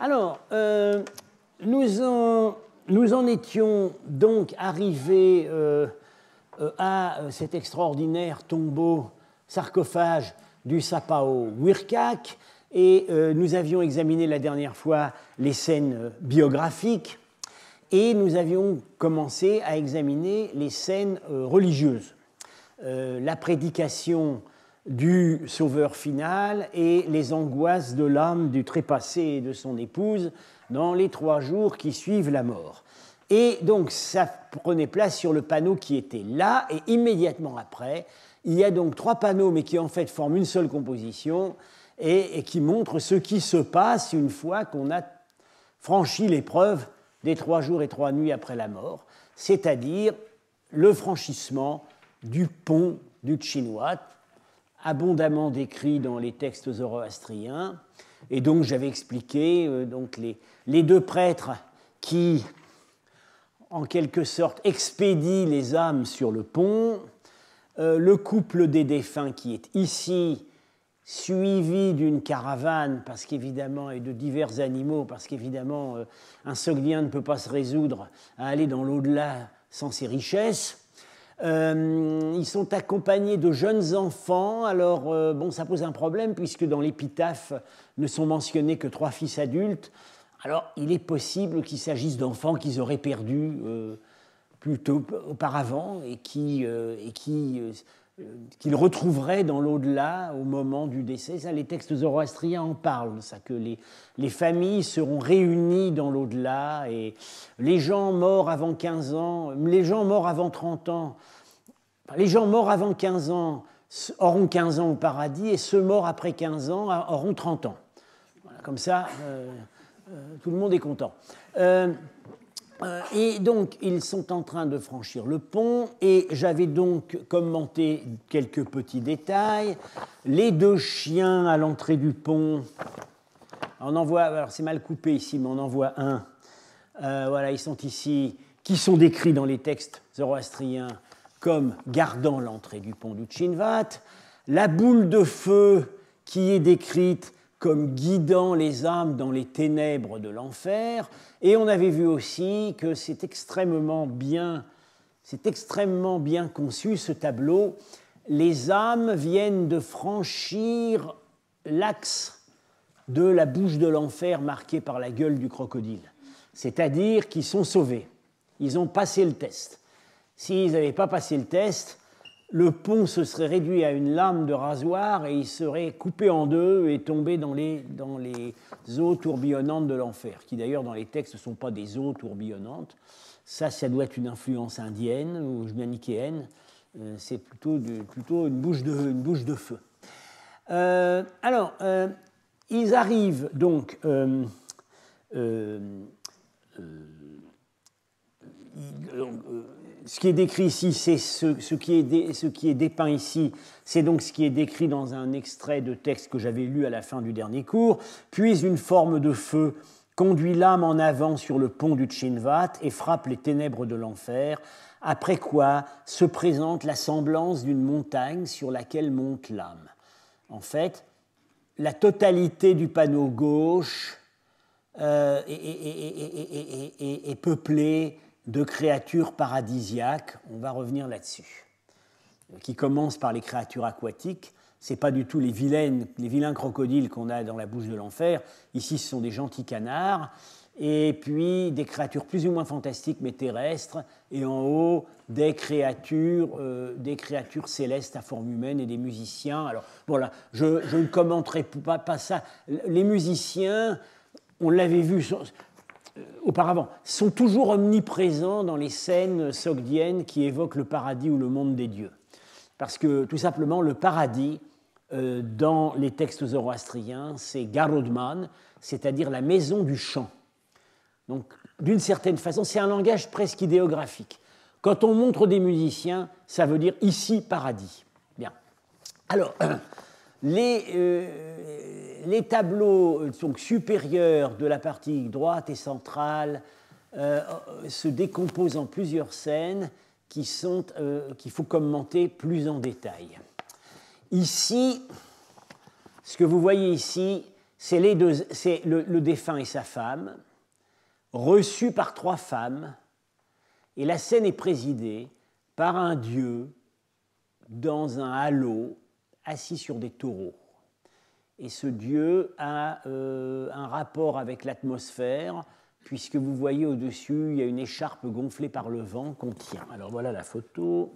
Alors, nous en étions donc arrivés à cet extraordinaire tombeau, sarcophage du Sapao Wirkak, et nous avions examiné la dernière fois les scènes biographiques, et nous avions commencé à examiner les scènes religieuses, la prédication du sauveur final et les angoisses de l'âme du trépassé et de son épouse dans les 3 jours qui suivent la mort. Et donc ça prenait place sur le panneau qui était là, et immédiatement après, il y a donc 3 panneaux, mais qui en fait forment une seule composition, et qui montrent ce qui se passe une fois qu'on a franchi l'épreuve des 3 jours et 3 nuits après la mort, c'est-à-dire le franchissement du pont du Tchinwat, abondamment décrit dans les textes zoroastriens. Et donc j'avais expliqué donc les 2 prêtres qui, en quelque sorte, expédient les âmes sur le pont, le couple des défunts qui est ici, suivi d'une caravane, parce qu'évidemment, et de divers animaux, parce qu'évidemment, un Sogdien ne peut pas se résoudre à aller dans l'au-delà sans ses richesses. Ils sont accompagnés de jeunes enfants. Alors, bon, ça pose un problème, puisque dans l'épitaphe ne sont mentionnés que 3 fils adultes. Alors, il est possible qu'il s'agisse d'enfants qu'ils auraient perdus plutôt auparavant et qu'ils retrouveraient dans l'au-delà au moment du décès. Ça, les textes zoroastriens en parlent, ça, que les familles seront réunies dans l'au-delà, et les gens morts avant 15 ans, les gens morts avant 30 ans, les gens morts avant 15 ans auront 15 ans au paradis, et ceux morts après 15 ans auront 30 ans. Voilà, comme ça, tout le monde est content. Et donc, ils sont en train de franchir le pont, et j'avais donc commenté quelques petits détails. Les 2 chiens à l'entrée du pont, on en voit, alors c'est mal coupé ici, mais on en voit un. Voilà, ils sont ici, qui sont décrits dans les textes zoroastriens comme gardant l'entrée du pont du Tchinvat. La boule de feu qui est décrite comme guidant les âmes dans les ténèbres de l'enfer. Et on avait vu aussi que c'est extrêmement bien conçu, ce tableau. Les âmes viennent de franchir l'axe de la bouche de l'enfer marquée par la gueule du crocodile. C'est-à-dire qu'ils sont sauvés. Ils ont passé le test. S'ils n'avaient pas passé le test, le pont se serait réduit à une lame de rasoir et il serait coupé en 2 et tombé dans les eaux tourbillonnantes de l'enfer, qui d'ailleurs dans les textes ne sont pas des eaux tourbillonnantes. Ça doit être une influence indienne ou manichéenne. C'est plutôt une bouche de feu. Ils arrivent donc... ce qui est décrit ici, c'est ce qui est dépeint ici, c'est donc ce qui est décrit dans un extrait de texte que j'avais lu à la fin du dernier cours. Puis une forme de feu conduit l'âme en avant sur le pont du Tchinvat et frappe les ténèbres de l'enfer, après quoi se présente la semblance d'une montagne sur laquelle monte l'âme. En fait, la totalité du panneau gauche est peuplée de créatures paradisiaques, on va revenir là-dessus, qui commencent par les créatures aquatiques. Ce n'est pas du tout les vilains crocodiles qu'on a dans la bouche de l'enfer. Ici, ce sont des gentils canards, et puis des créatures plus ou moins fantastiques mais terrestres, et en haut, des créatures célestes à forme humaine et des musiciens. Alors voilà, je ne commenterai pas ça. Les musiciens, on l'avait vu auparavant, sont toujours omniprésents dans les scènes sogdiennes qui évoquent le paradis ou le monde des dieux. Parce que, tout simplement, le paradis, dans les textes zoroastriens, c'est Garodman, c'est-à-dire la maison du chant. Donc, d'une certaine façon, c'est un langage presque idéographique. Quand on montre des musiciens, ça veut dire ici paradis. Bien. Alors, les tableaux donc, supérieurs de la partie droite et centrale se décomposent en plusieurs scènes qu'il faut commenter plus en détail. Ici, ce que vous voyez ici, c'est le défunt et sa femme, reçus par 3 femmes, et la scène est présidée par un dieu dans un halo, assis sur des taureaux. Et ce dieu a un rapport avec l'atmosphère, puisque vous voyez au-dessus, il y a une écharpe gonflée par le vent qu'on tient. Alors voilà la photo.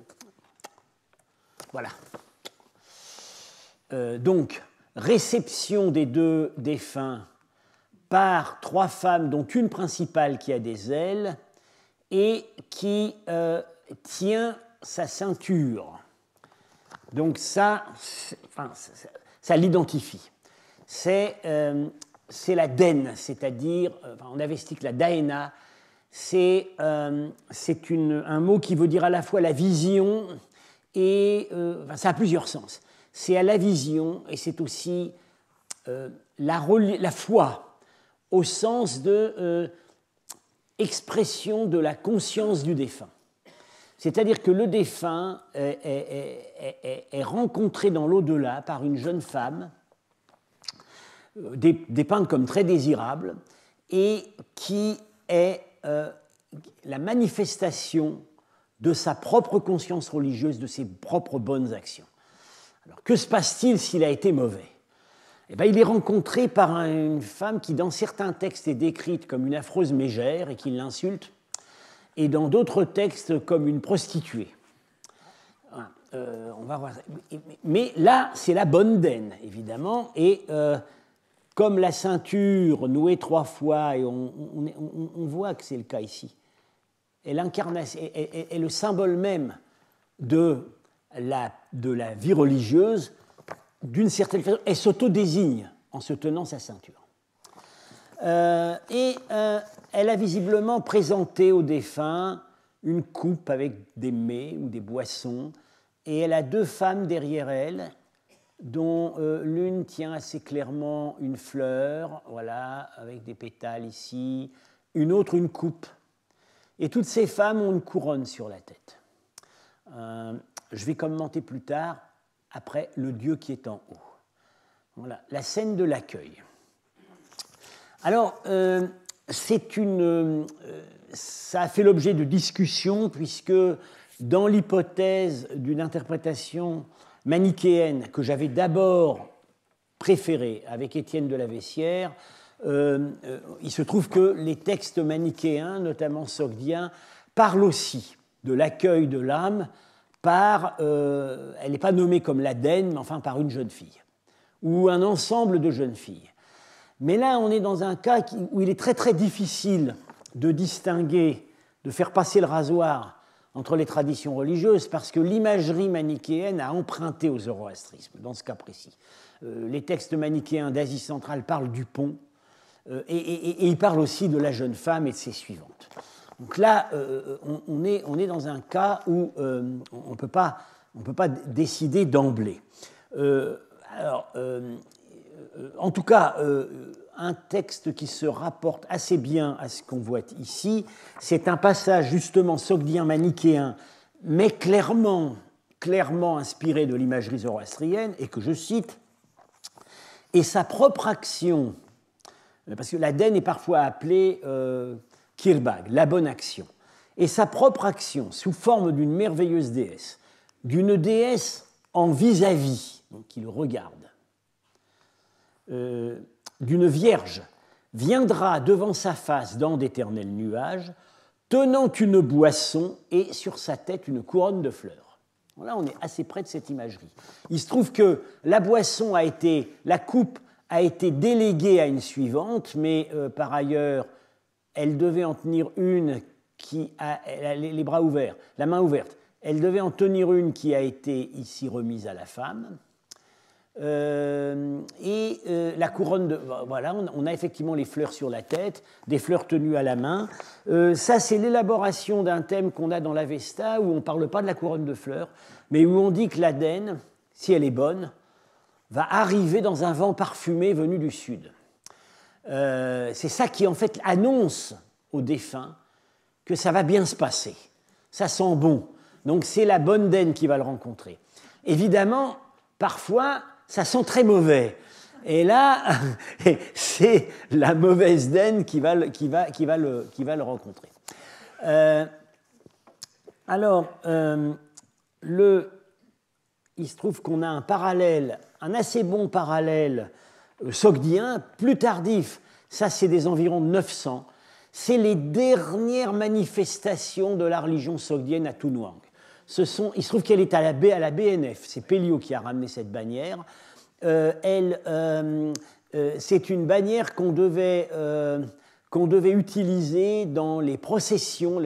Voilà. Donc, réception des 2 défunts par 3 femmes, dont une principale qui a des ailes et qui tient sa ceinture. Donc ça l'identifie. C'est la den, c'est-à-dire, en avestique, la daena, c'est un mot qui veut dire à la fois la vision et ça a plusieurs sens. C'est à la vision et c'est aussi la foi au sens de expression de la conscience du défunt. C'est-à-dire que le défunt est rencontré dans l'au-delà par une jeune femme dépeinte comme très désirable et qui est la manifestation de sa propre conscience religieuse, de ses propres bonnes actions. Alors, que se passe-t-il s'il a été mauvais ? Eh bien, il est rencontré par une femme qui, dans certains textes, est décrite comme une affreuse mégère et qui l'insulte, et dans d'autres textes comme une prostituée. On va voir. Mais là, c'est la bonne den, évidemment, et comme la ceinture nouée 3 fois, et on voit que c'est le cas ici, est le symbole même de la vie religieuse, d'une certaine façon, elle s'auto-désigne en se tenant sa ceinture. Elle a visiblement présenté au défunt une coupe avec des mets ou des boissons, et elle a 2 femmes derrière elle, dont l'une tient assez clairement une fleur, voilà, avec des pétales ici, une autre une coupe. Et toutes ces femmes ont une couronne sur la tête. Je vais commenter plus tard, après, le Dieu qui est en haut. Voilà, la scène de l'accueil. Alors, ça a fait l'objet de discussions, puisque dans l'hypothèse d'une interprétation manichéenne que j'avais d'abord préférée avec Étienne de la Vessière, il se trouve que les textes manichéens, notamment sogdiens, parlent aussi de l'accueil de l'âme par, elle n'est pas nommée comme l'Aden, mais enfin par une jeune fille, ou un ensemble de jeunes filles. Mais là, on est dans un cas où il est très très difficile de distinguer, de faire passer le rasoir entre les traditions religieuses, parce que l'imagerie manichéenne a emprunté au zoroastrisme, dans ce cas précis. Les textes manichéens d'Asie centrale parlent du pont, et ils parlent aussi de la jeune femme et de ses suivantes. Donc là, on est dans un cas où on ne peut pas décider d'emblée. En tout cas, un texte qui se rapporte assez bien à ce qu'on voit ici, c'est un passage justement sogdien manichéen, mais clairement inspiré de l'imagerie zoroastrienne, et que je cite, et sa propre action, parce que l'Aden est parfois appelée Kirbag, la bonne action, et sa propre action sous forme d'une merveilleuse déesse, d'une déesse en vis-à-vis, donc qui le regarde, d'une vierge, viendra devant sa face dans d'éternels nuages, tenant une boisson et sur sa tête une couronne de fleurs. Là, on est assez près de cette imagerie. Il se trouve que la coupe a été déléguée à une suivante, mais par ailleurs, elle devait en tenir une qui a les bras ouverts, la main ouverte. Elle devait en tenir une qui a été ici remise à la femme. La couronne voilà, on a effectivement les fleurs sur la tête, des fleurs tenues à la main. Ça, c'est l'élaboration d'un thème qu'on a dans l'Avesta, où on ne parle pas de la couronne de fleurs, mais où on dit que l'Aden, si elle est bonne, va arriver dans un vent parfumé venu du sud. C'est ça qui, en fait, annonce aux défunts que ça va bien se passer. Ça sent bon. Donc, c'est la bonne den qui va le rencontrer. Évidemment, parfois, ça sent très mauvais. Et là, c'est la mauvaise denne qui va le rencontrer. Il se trouve qu'on a un parallèle, un assez bon parallèle sogdien, plus tardif. Ça, c'est des environs de 900. C'est les dernières manifestations de la religion sogdienne à Tounouang. Il se trouve qu'elle est à la BNF. C'est Pelliot qui a ramené cette bannière. C'est une bannière qu'on devait utiliser dans les processions,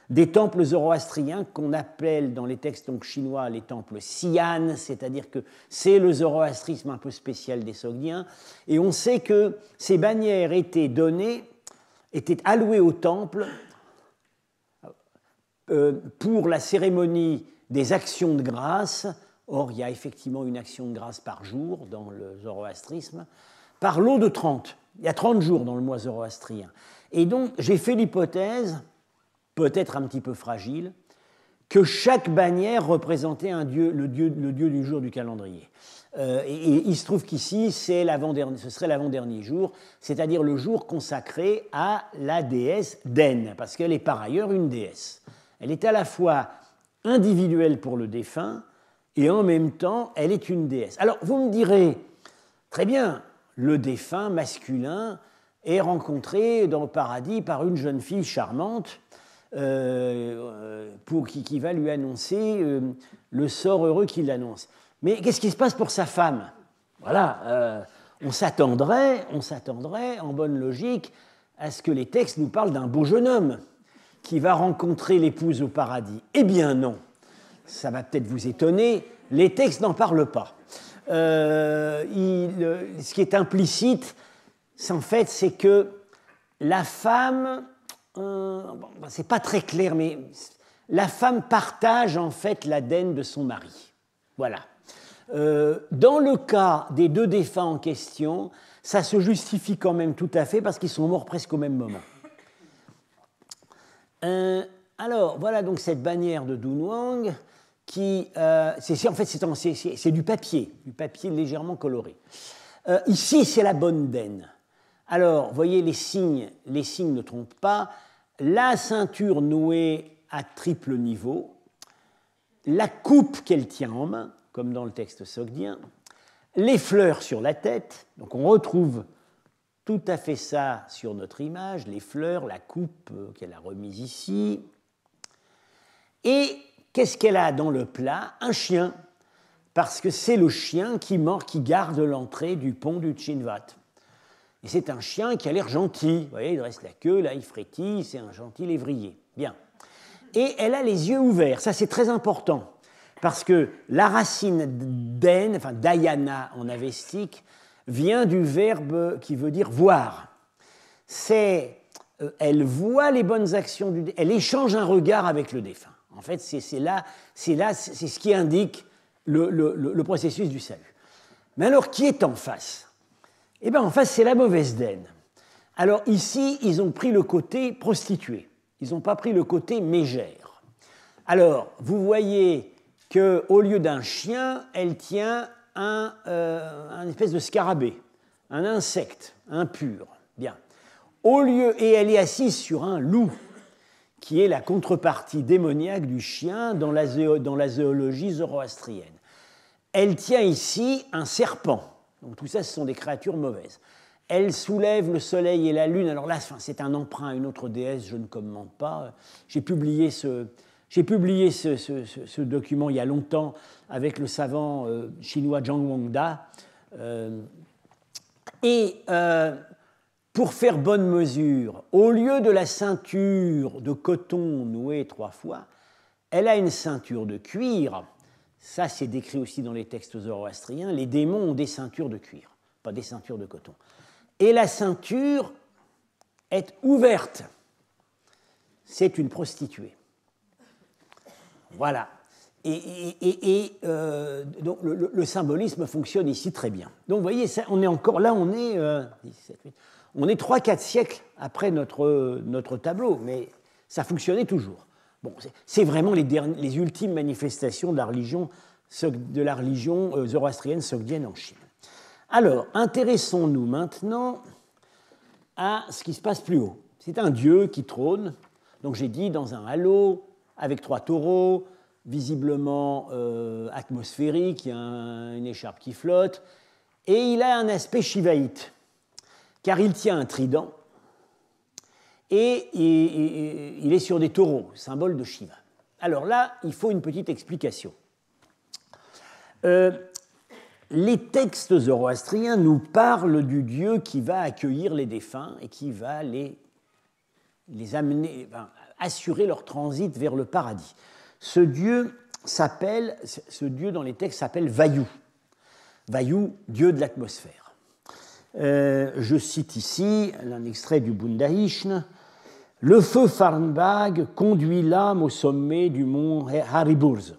des temples zoroastriens qu'on appelle dans les textes donc, chinois les temples Xi'an, c'est-à-dire que c'est le zoroastrisme un peu spécial des Sogdiens. Et on sait que ces bannières étaient allouées au temple pour la cérémonie des actions de grâce. Or, il y a effectivement une action de grâce par jour dans le zoroastrisme, par lot de 30. Il y a 30 jours dans le mois zoroastrien. Et donc, j'ai fait l'hypothèse, peut-être un petit peu fragile, que chaque bannière représentait un dieu, le dieu du jour du calendrier. Et il se trouve qu'ici, ce serait l'avant-dernier jour, c'est-à-dire le jour consacré à la déesse Den, parce qu'elle est par ailleurs une déesse. Elle est à la fois individuelle pour le défunt, et en même temps, elle est une déesse. Alors, vous me direz, très bien, le défunt masculin est rencontré dans le paradis par une jeune fille charmante qui va lui annoncer le sort heureux qu'il annonce. Mais qu'est-ce qui se passe pour sa femme? Voilà, on s'attendrait, en bonne logique, à ce que les textes nous parlent d'un beau jeune homme qui va rencontrer l'épouse au paradis. Eh bien non. Ça va peut-être vous étonner, les textes n'en parlent pas. Ce qui est implicite, en fait, c'est que la femme, c'est pas très clair, mais la femme partage en fait l'ADN de son mari. Voilà. Dans le cas des deux défunts en question, ça se justifie quand même tout à fait parce qu'ils sont morts presque au même moment. Alors, voilà donc cette bannière de Dunhuang qui, c'est du papier légèrement coloré. Ici, c'est la bonne denne. Alors, vous voyez, les signes ne trompent pas. La ceinture nouée à triple niveau, la coupe qu'elle tient en main, comme dans le texte sogdien, les fleurs sur la tête. Donc, on retrouve tout à fait ça sur notre image, les fleurs, la coupe qu'elle a remise ici. Et qu'est-ce qu'elle a dans le plat? Un chien, parce que c'est le chien qui garde l'entrée du pont du Chinvat. Et c'est un chien qui a l'air gentil. Vous voyez, il dresse la queue, là, il frétille, c'est un gentil lévrier. Bien. Et elle a les yeux ouverts. Ça, c'est très important, parce que la racine den, enfin dayana en avestique, vient du verbe qui veut dire voir. Elle voit les bonnes actions elle échange un regard avec le défunt. En fait, c'est ce qui indique le processus du salut. Mais alors, qui est en face? Eh bien, en face, c'est la mauvaise denne. Alors ici, ils ont pris le côté prostituée. Ils n'ont pas pris le côté mégère. Alors, vous voyez qu'au lieu d'un chien, elle tient un espèce de scarabée, un insecte impur. Bien. Et elle est assise sur un loup, qui est la contrepartie démoniaque du chien dans la zoologie zoroastrienne. Elle tient ici un serpent. Donc tout ça, ce sont des créatures mauvaises. Elle soulève le soleil et la lune. Alors là, c'est un emprunt à une autre déesse, je ne commente pas. J'ai publié ce document il y a longtemps avec le savant chinois Zhang Wangda. Pour faire bonne mesure, au lieu de la ceinture de coton nouée 3 fois, elle a une ceinture de cuir. Ça, c'est décrit aussi dans les textes zoroastriens. Les démons ont des ceintures de cuir, pas des ceintures de coton. Et la ceinture est ouverte. C'est une prostituée. Voilà. Donc le symbolisme fonctionne ici très bien. Donc vous voyez, ça, on est encore là, on est 3-4 siècles après notre tableau, mais ça fonctionnait toujours. Bon, c'est vraiment les ultimes manifestations de la religion de la religion zoroastrienne sogdienne en Chine. Alors, intéressons-nous maintenant à ce qui se passe plus haut. C'est un dieu qui trône, donc j'ai dit dans un halo, avec 3 taureaux, visiblement atmosphérique, il y a une écharpe qui flotte, et il a un aspect shivaïte, car il tient un trident, et il est sur des taureaux, symbole de Shiva. Alors là, il faut une petite explication. Les textes zoroastriens nous parlent du dieu qui va accueillir les défunts et qui va les amener, assurer leur transit vers le paradis. Ce dieu dans les textes s'appelle Vayu. Vayu, dieu de l'atmosphère. Je cite ici un extrait du Bundahishn. Le feu Farnbag conduit l'âme au sommet du mont Hariburz.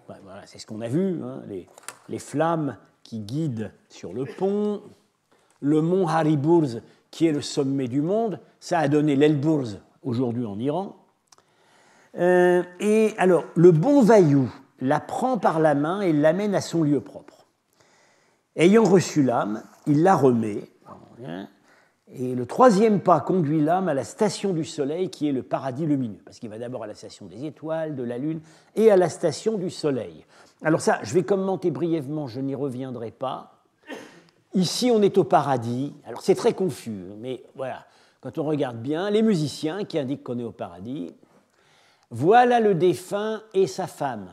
Voilà, c'est ce qu'on a vu, hein, les flammes qui guident sur le pont. Le mont Hariburz, qui est le sommet du monde, ça a donné l'Elburz aujourd'hui en Iran. Et alors, le bon Vayu la prend par la main et l'amène à son lieu propre. Ayant reçu l'âme, il la remet. Et le 3e pas conduit l'âme à la station du soleil, qui est le paradis lumineux, parce qu'il va d'abord à la station des étoiles, de la lune, et à la station du soleil. Alors ça, je vais commenter brièvement, je n'y reviendrai pas. Ici, on est au paradis. Alors c'est très confus, mais voilà, quand on regarde bien, les musiciens qui indiquent qu'on est au paradis, voilà le défunt et sa femme.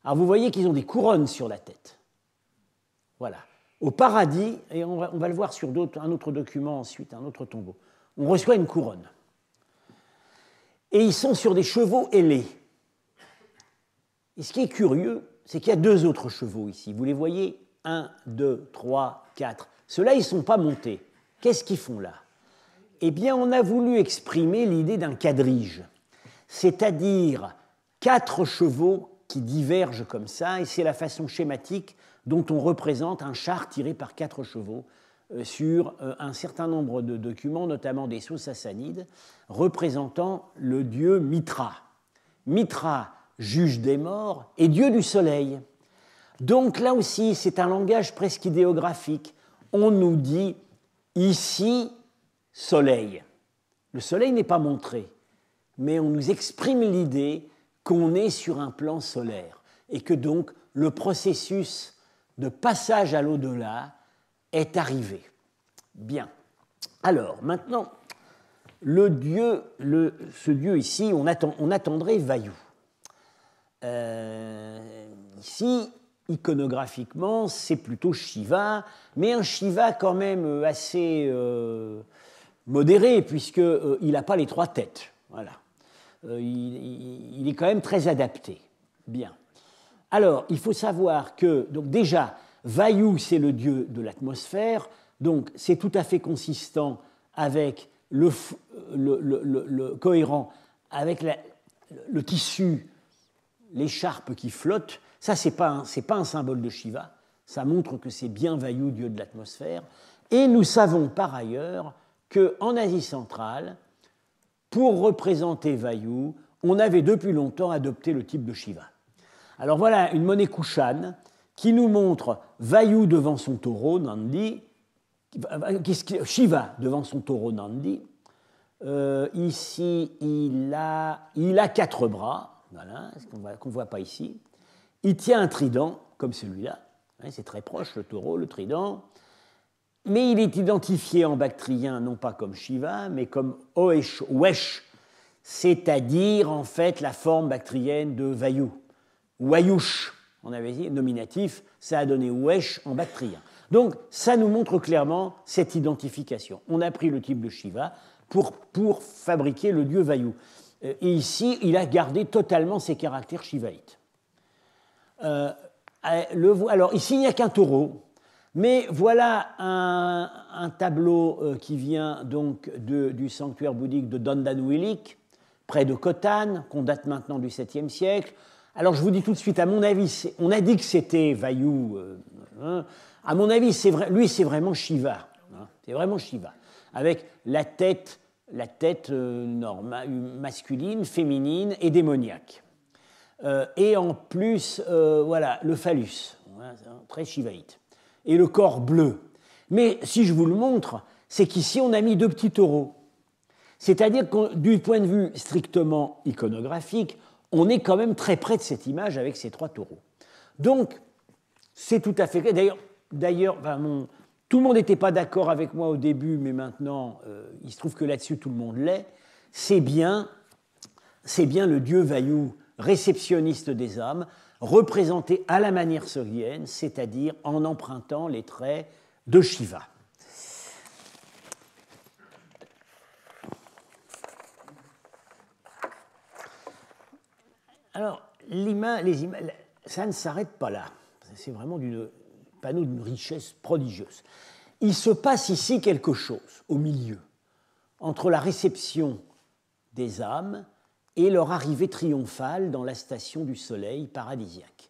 Alors vous voyez qu'ils ont des couronnes sur la tête. Voilà. Au paradis, et on va le voir sur un autre document ensuite, un autre tombeau, on reçoit une couronne. Et ils sont sur des chevaux ailés. Et ce qui est curieux, c'est qu'il y a 2 autres chevaux ici. Vous les voyez 1, 2, 3, 4. Ceux-là, ils ne sont pas montés. Qu'est-ce qu'ils font là? Eh bien, on a voulu exprimer l'idée d'un quadrige, c'est-à-dire 4 chevaux qui divergent comme ça, et c'est la façon schématique dont on représente un char tiré par 4 chevaux sur un certain nombre de documents, notamment des sceaux sassanides, représentant le dieu Mitra. Mitra, juge des morts, et dieu du soleil. Donc là aussi, c'est un langage presque idéographique. On nous dit ici soleil. Le soleil n'est pas montré, mais on nous exprime l'idée qu'on est sur un plan solaire et que donc le processus de passage à l'au-delà est arrivé. Bien. Alors, maintenant, ce dieu ici, on attendrait Vayu. Ici, iconographiquement, c'est plutôt Shiva, mais un Shiva quand même assez modéré, puisqu'il n'a pas les 3 têtes. Voilà. Il est quand même très adapté. Bien. Alors, il faut savoir que, donc déjà, Vayu, c'est le dieu de l'atmosphère, donc c'est tout à fait consistant avec le cohérent avec le tissu, l'écharpe qui flotte. Ça, c'est pas un symbole de Shiva, ça montre que c'est bien Vayu, dieu de l'atmosphère. Et nous savons par ailleurs qu'en Asie centrale, pour représenter Vayu, on avait depuis longtemps adopté le type de Shiva. Alors voilà une monnaie Kushan qui nous montre Vayu devant son taureau, Nandi, Shiva devant son taureau, Nandi. Ici, il a 4 bras, voilà, qu'on ne voit pas ici. Il tient un trident, comme celui-là, c'est très proche, le taureau, le trident. Mais il est identifié en bactrien non pas comme Shiva, mais comme Wesh, c'est-à-dire en fait la forme bactrienne de Vayu. Wayush, on avait dit, nominatif, ça a donné Wesh en bactrien. Donc ça nous montre clairement cette identification. On a pris le type de Shiva pour fabriquer le dieu Vayu. Et ici, il a gardé totalement ses caractères shivaïtes. Alors ici, il n'y a qu'un taureau. Mais voilà un tableau qui vient donc du sanctuaire bouddhique de Dondanuilik, près de Khotan, qu'on date maintenant du 7e siècle. Alors je vous dis tout de suite, à mon avis, on a dit que c'était Vayu. À mon avis, lui, c'est vraiment Shiva. C'est vraiment Shiva. Avec la tête masculine, féminine et démoniaque. et en plus, voilà, le phallus, voilà, très shivaïte, et le corps bleu. Mais si je vous le montre, c'est qu'ici on a mis 2 petits taureaux. C'est-à-dire que du point de vue strictement iconographique, on est quand même très près de cette image avec ces 3 taureaux. Donc, c'est tout à fait clair. D'ailleurs, tout le monde n'était pas d'accord avec moi au début, mais maintenant, il se trouve que là-dessus, tout le monde l'est. C'est bien le dieu Vayu, réceptionniste des âmes, représenté à la manière sogdienne, c'est-à-dire en empruntant les traits de Shiva. Alors, ça ne s'arrête pas là. C'est vraiment d'un panneau d'une richesse prodigieuse. Il se passe ici quelque chose au milieu, entre la réception des âmes et leur arrivée triomphale dans la station du soleil paradisiaque.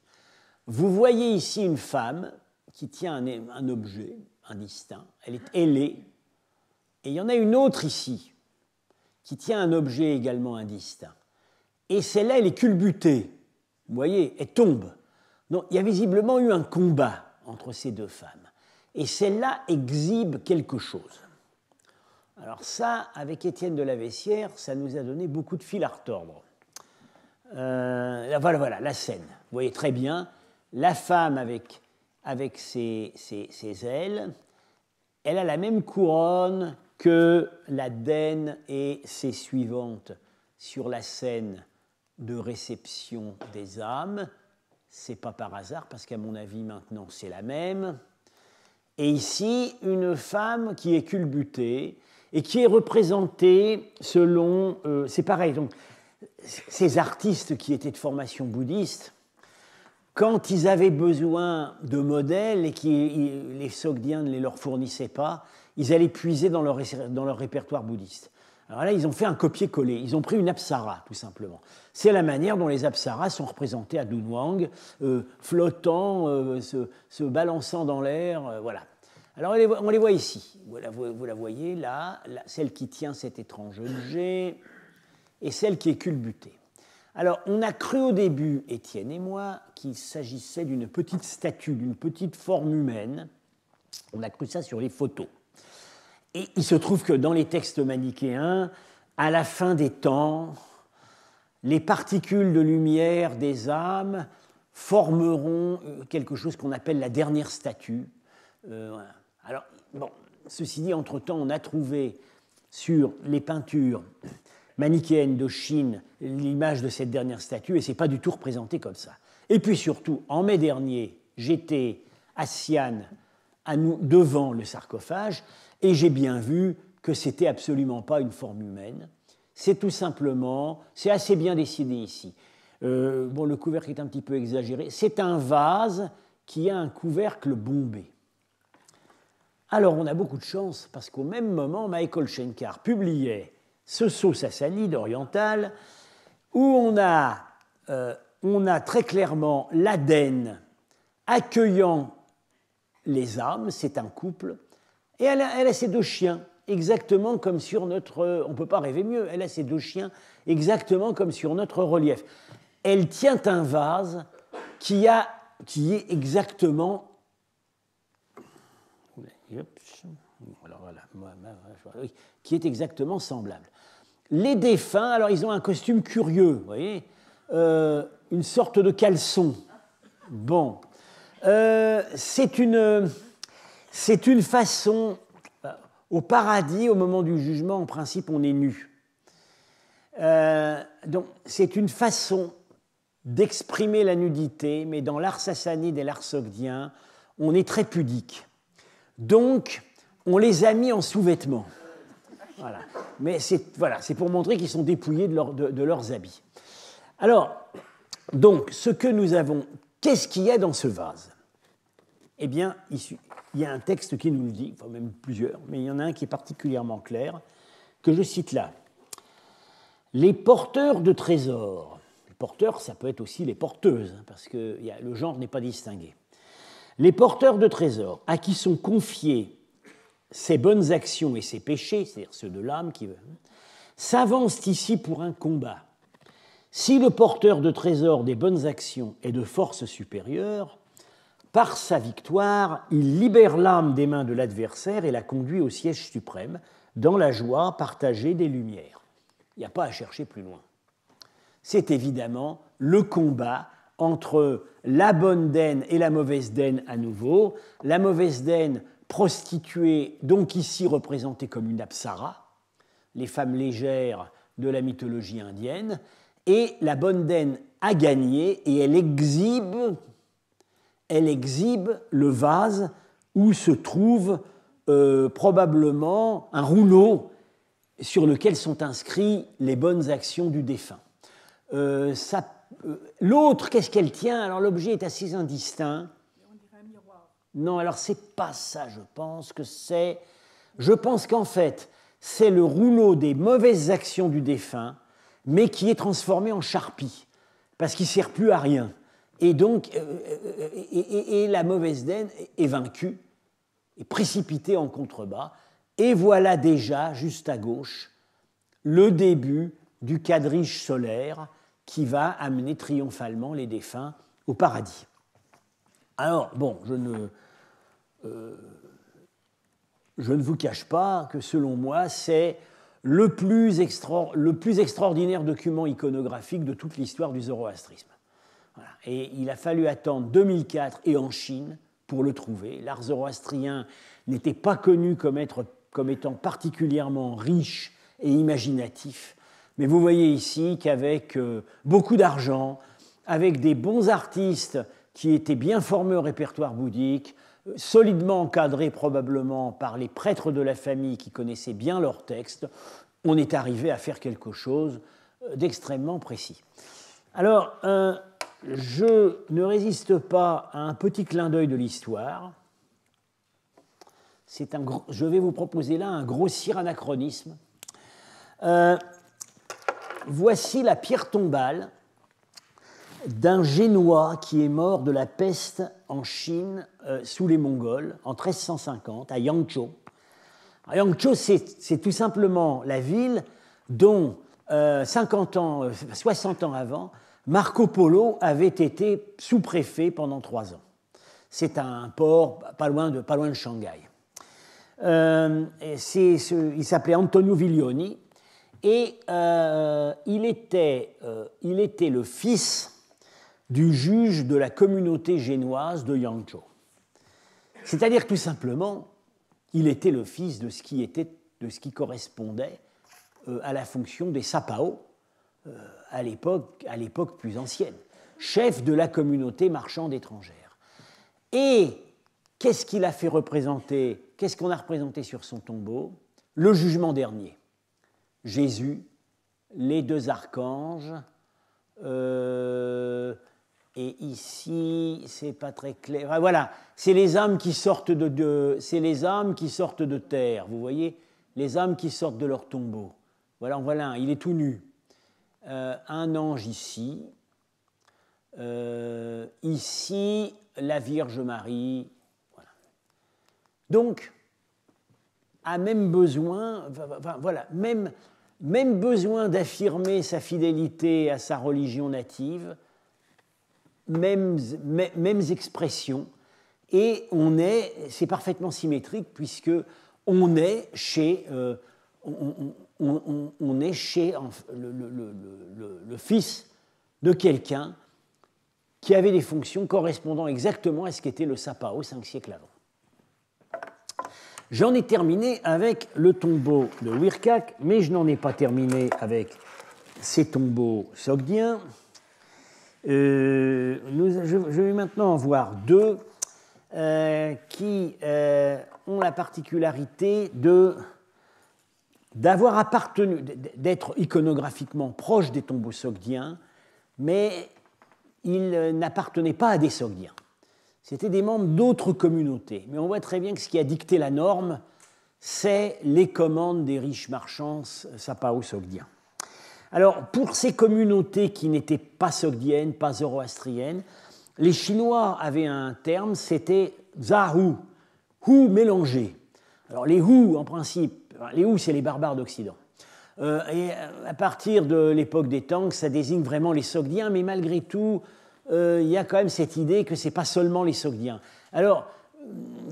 Vous voyez ici une femme qui tient un objet indistinct, elle est ailée, et il y en a une autre ici qui tient un objet également indistinct. Et celle-là, elle est culbutée, vous voyez, elle tombe. Donc il y a visiblement eu un combat entre ces 2 femmes. Et celle-là exhibe quelque chose. Alors ça, avec Étienne de la Vessière, ça nous a donné beaucoup de fil à retordre. Voilà, la scène. Vous voyez très bien, la femme avec ses ailes, elle a la même couronne que la Daine et ses suivantes sur la scène de réception des âmes. Ce n'est pas par hasard, parce qu'à mon avis, maintenant, c'est la même. Et ici, une femme qui est culbutée et qui est représentée selon... c'est pareil, donc, ces artistes qui étaient de formation bouddhiste, quand ils avaient besoin de modèles et que les Sogdiens ne les leur fournissaient pas, ils allaient puiser dans leur répertoire bouddhiste. Alors là, ils ont fait un copier-coller. Ils ont pris une apsara, tout simplement. C'est la manière dont les apsaras sont représentées à Dunhuang, flottant, se balançant dans l'air, voilà. Alors, on les voit ici. Vous la voyez là, celle qui tient cet étrange objet et celle qui est culbutée. Alors, on a cru au début, Étienne et moi, qu'il s'agissait d'une petite statue, d'une petite forme humaine. On a cru ça sur les photos. Et il se trouve que dans les textes manichéens, à la fin des temps, les particules de lumière des âmes formeront quelque chose qu'on appelle la dernière statue. Voilà. Alors, bon, ceci dit, entre-temps, on a trouvé sur les peintures manichéennes de Chine l'image de cette dernière statue, et ce n'est pas du tout représenté comme ça. Et puis surtout, en mai dernier, j'étais à Xi'an, devant le sarcophage, et j'ai bien vu que ce n'était absolument pas une forme humaine. C'est tout simplement, c'est assez bien dessiné ici. Bon, le couvercle est un petit peu exagéré. C'est un vase qui a un couvercle bombé. Alors, on a beaucoup de chance, parce qu'au même moment, Michael Shenkar publiait ce Sceau sassanide oriental, où on a très clairement l'Aden accueillant les âmes, c'est un couple, et elle a ses 2 chiens, exactement comme sur notre... On ne peut pas rêver mieux, elle a ses 2 chiens, exactement comme sur notre relief. Elle tient un vase qui est exactement... Alors voilà, qui est exactement semblable. Les défunts, alors ils ont un costume curieux, vous voyez, une sorte de caleçon. Bon, c'est une façon, au paradis, au moment du jugement, en principe, on est nu. Donc, c'est une façon d'exprimer la nudité, mais dans l'art sassanide et l'art sogdien, on est très pudique. Donc, on les a mis en sous-vêtements. Voilà. Mais c'est pour montrer qu'ils sont dépouillés de leurs habits. Alors, donc, ce que nous avons, qu'est-ce qu'il y a dans ce vase? Eh bien, il y a un texte qui nous le dit, enfin même plusieurs, mais il y en a un qui est particulièrement clair, que je cite là. Les porteurs de trésors, les porteurs, ça peut être aussi les porteuses, parce que le genre n'est pas distingué. Les porteurs de trésors, à qui sont confiés ces bonnes actions et ces péchés, c'est-à-dire ceux de l'âme qui s'avancent ici pour un combat. Si le porteur de trésors des bonnes actions est de force supérieure, par sa victoire, il libère l'âme des mains de l'adversaire et la conduit au siège suprême, dans la joie partagée des lumières. Il n'y a pas à chercher plus loin. C'est évidemment le combat entre la bonne daine et la mauvaise daine à nouveau. La mauvaise daine prostituée, donc ici représentée comme une apsara, les femmes légères de la mythologie indienne, et la bonne daine a gagné et elle exhibe le vase où se trouve probablement un rouleau sur lequel sont inscrits les bonnes actions du défunt. L'autre, qu'est-ce qu'elle tient? Alors l'objet est assez indistinct. On dirait un miroir. Non, alors c'est pas ça, je pense que c'est... Je pense qu'en fait, c'est le rouleau des mauvaises actions du défunt, mais qui est transformé en charpie, parce qu'il ne sert plus à rien. Et donc, la mauvaise daine est vaincue, est précipitée en contrebas, et voilà déjà, juste à gauche, le début du quadrige solaire qui va amener triomphalement les défunts au paradis. Alors, bon, je ne vous cache pas que, selon moi, c'est le plus extraordinaire document iconographique de toute l'histoire du zoroastrisme. Voilà. Et il a fallu attendre 2004 et en Chine pour le trouver. L'art zoroastrien n'était pas connu comme étant particulièrement riche et imaginatif. Mais vous voyez ici qu'avec beaucoup d'argent, avec des bons artistes qui étaient bien formés au répertoire bouddhique, solidement encadrés probablement par les prêtres de la famille qui connaissaient bien leurs textes, on est arrivé à faire quelque chose d'extrêmement précis. Alors, je ne résiste pas à un petit clin d'œil de l'histoire. Je vais vous proposer là un grossier anachronisme. Voici la pierre tombale d'un Génois qui est mort de la peste en Chine sous les Mongols en 1350 à Yangzhou. Yangzhou, c'est tout simplement la ville dont 60 ans avant, Marco Polo avait été sous-préfet pendant 3 ans. C'est un port pas loin de Shanghai. Il s'appelait Antonio Viglioni et il était le fils du juge de la communauté génoise de Yangzhou. C'est-à-dire que tout simplement, il était le fils de ce qui correspondait à la fonction des sapao à l'époque plus ancienne, chef de la communauté marchande étrangère. Et qu'est-ce qu'il a fait représenter? Qu'est-ce qu'on a représenté sur son tombeau? Le jugement dernier. Jésus, les 2 archanges, et ici, c'est pas très clair. Voilà, c'est les âmes qui sortent de terre. Vous voyez, les âmes qui sortent de leur tombeau. Voilà, il est tout nu. Un ange ici. Ici, la Vierge Marie. Voilà. Donc, a même besoin, même besoin d'affirmer sa fidélité à sa religion native. Mêmes expressions, et c'est parfaitement symétrique puisque on est chez le fils de quelqu'un qui avait des fonctions correspondant exactement à ce qu'était le sapao 5 siècles avant. J'en ai terminé avec le tombeau de Wirkak, mais je n'en ai pas terminé avec ces tombeaux sogdiens. Je vais maintenant en voir 2 qui ont la particularité d'être iconographiquement proches des tombeaux sogdiens, mais ils n'appartenaient pas à des sogdiens. C'était des membres d'autres communautés. Mais on voit très bien que ce qui a dicté la norme, c'est les commandes des riches marchands sapao sogdiens. Alors, pour ces communautés qui n'étaient pas sogdiennes, pas zoroastriennes, les Chinois avaient un terme, c'était zahu, hu mélangé. Alors, les hu, en principe, les hu, c'est les barbares d'Occident. Et à partir de l'époque des Tang, ça désigne vraiment les Sogdiens, mais malgré tout, il y a quand même cette idée que ce n'est pas seulement les Sogdiens. Alors,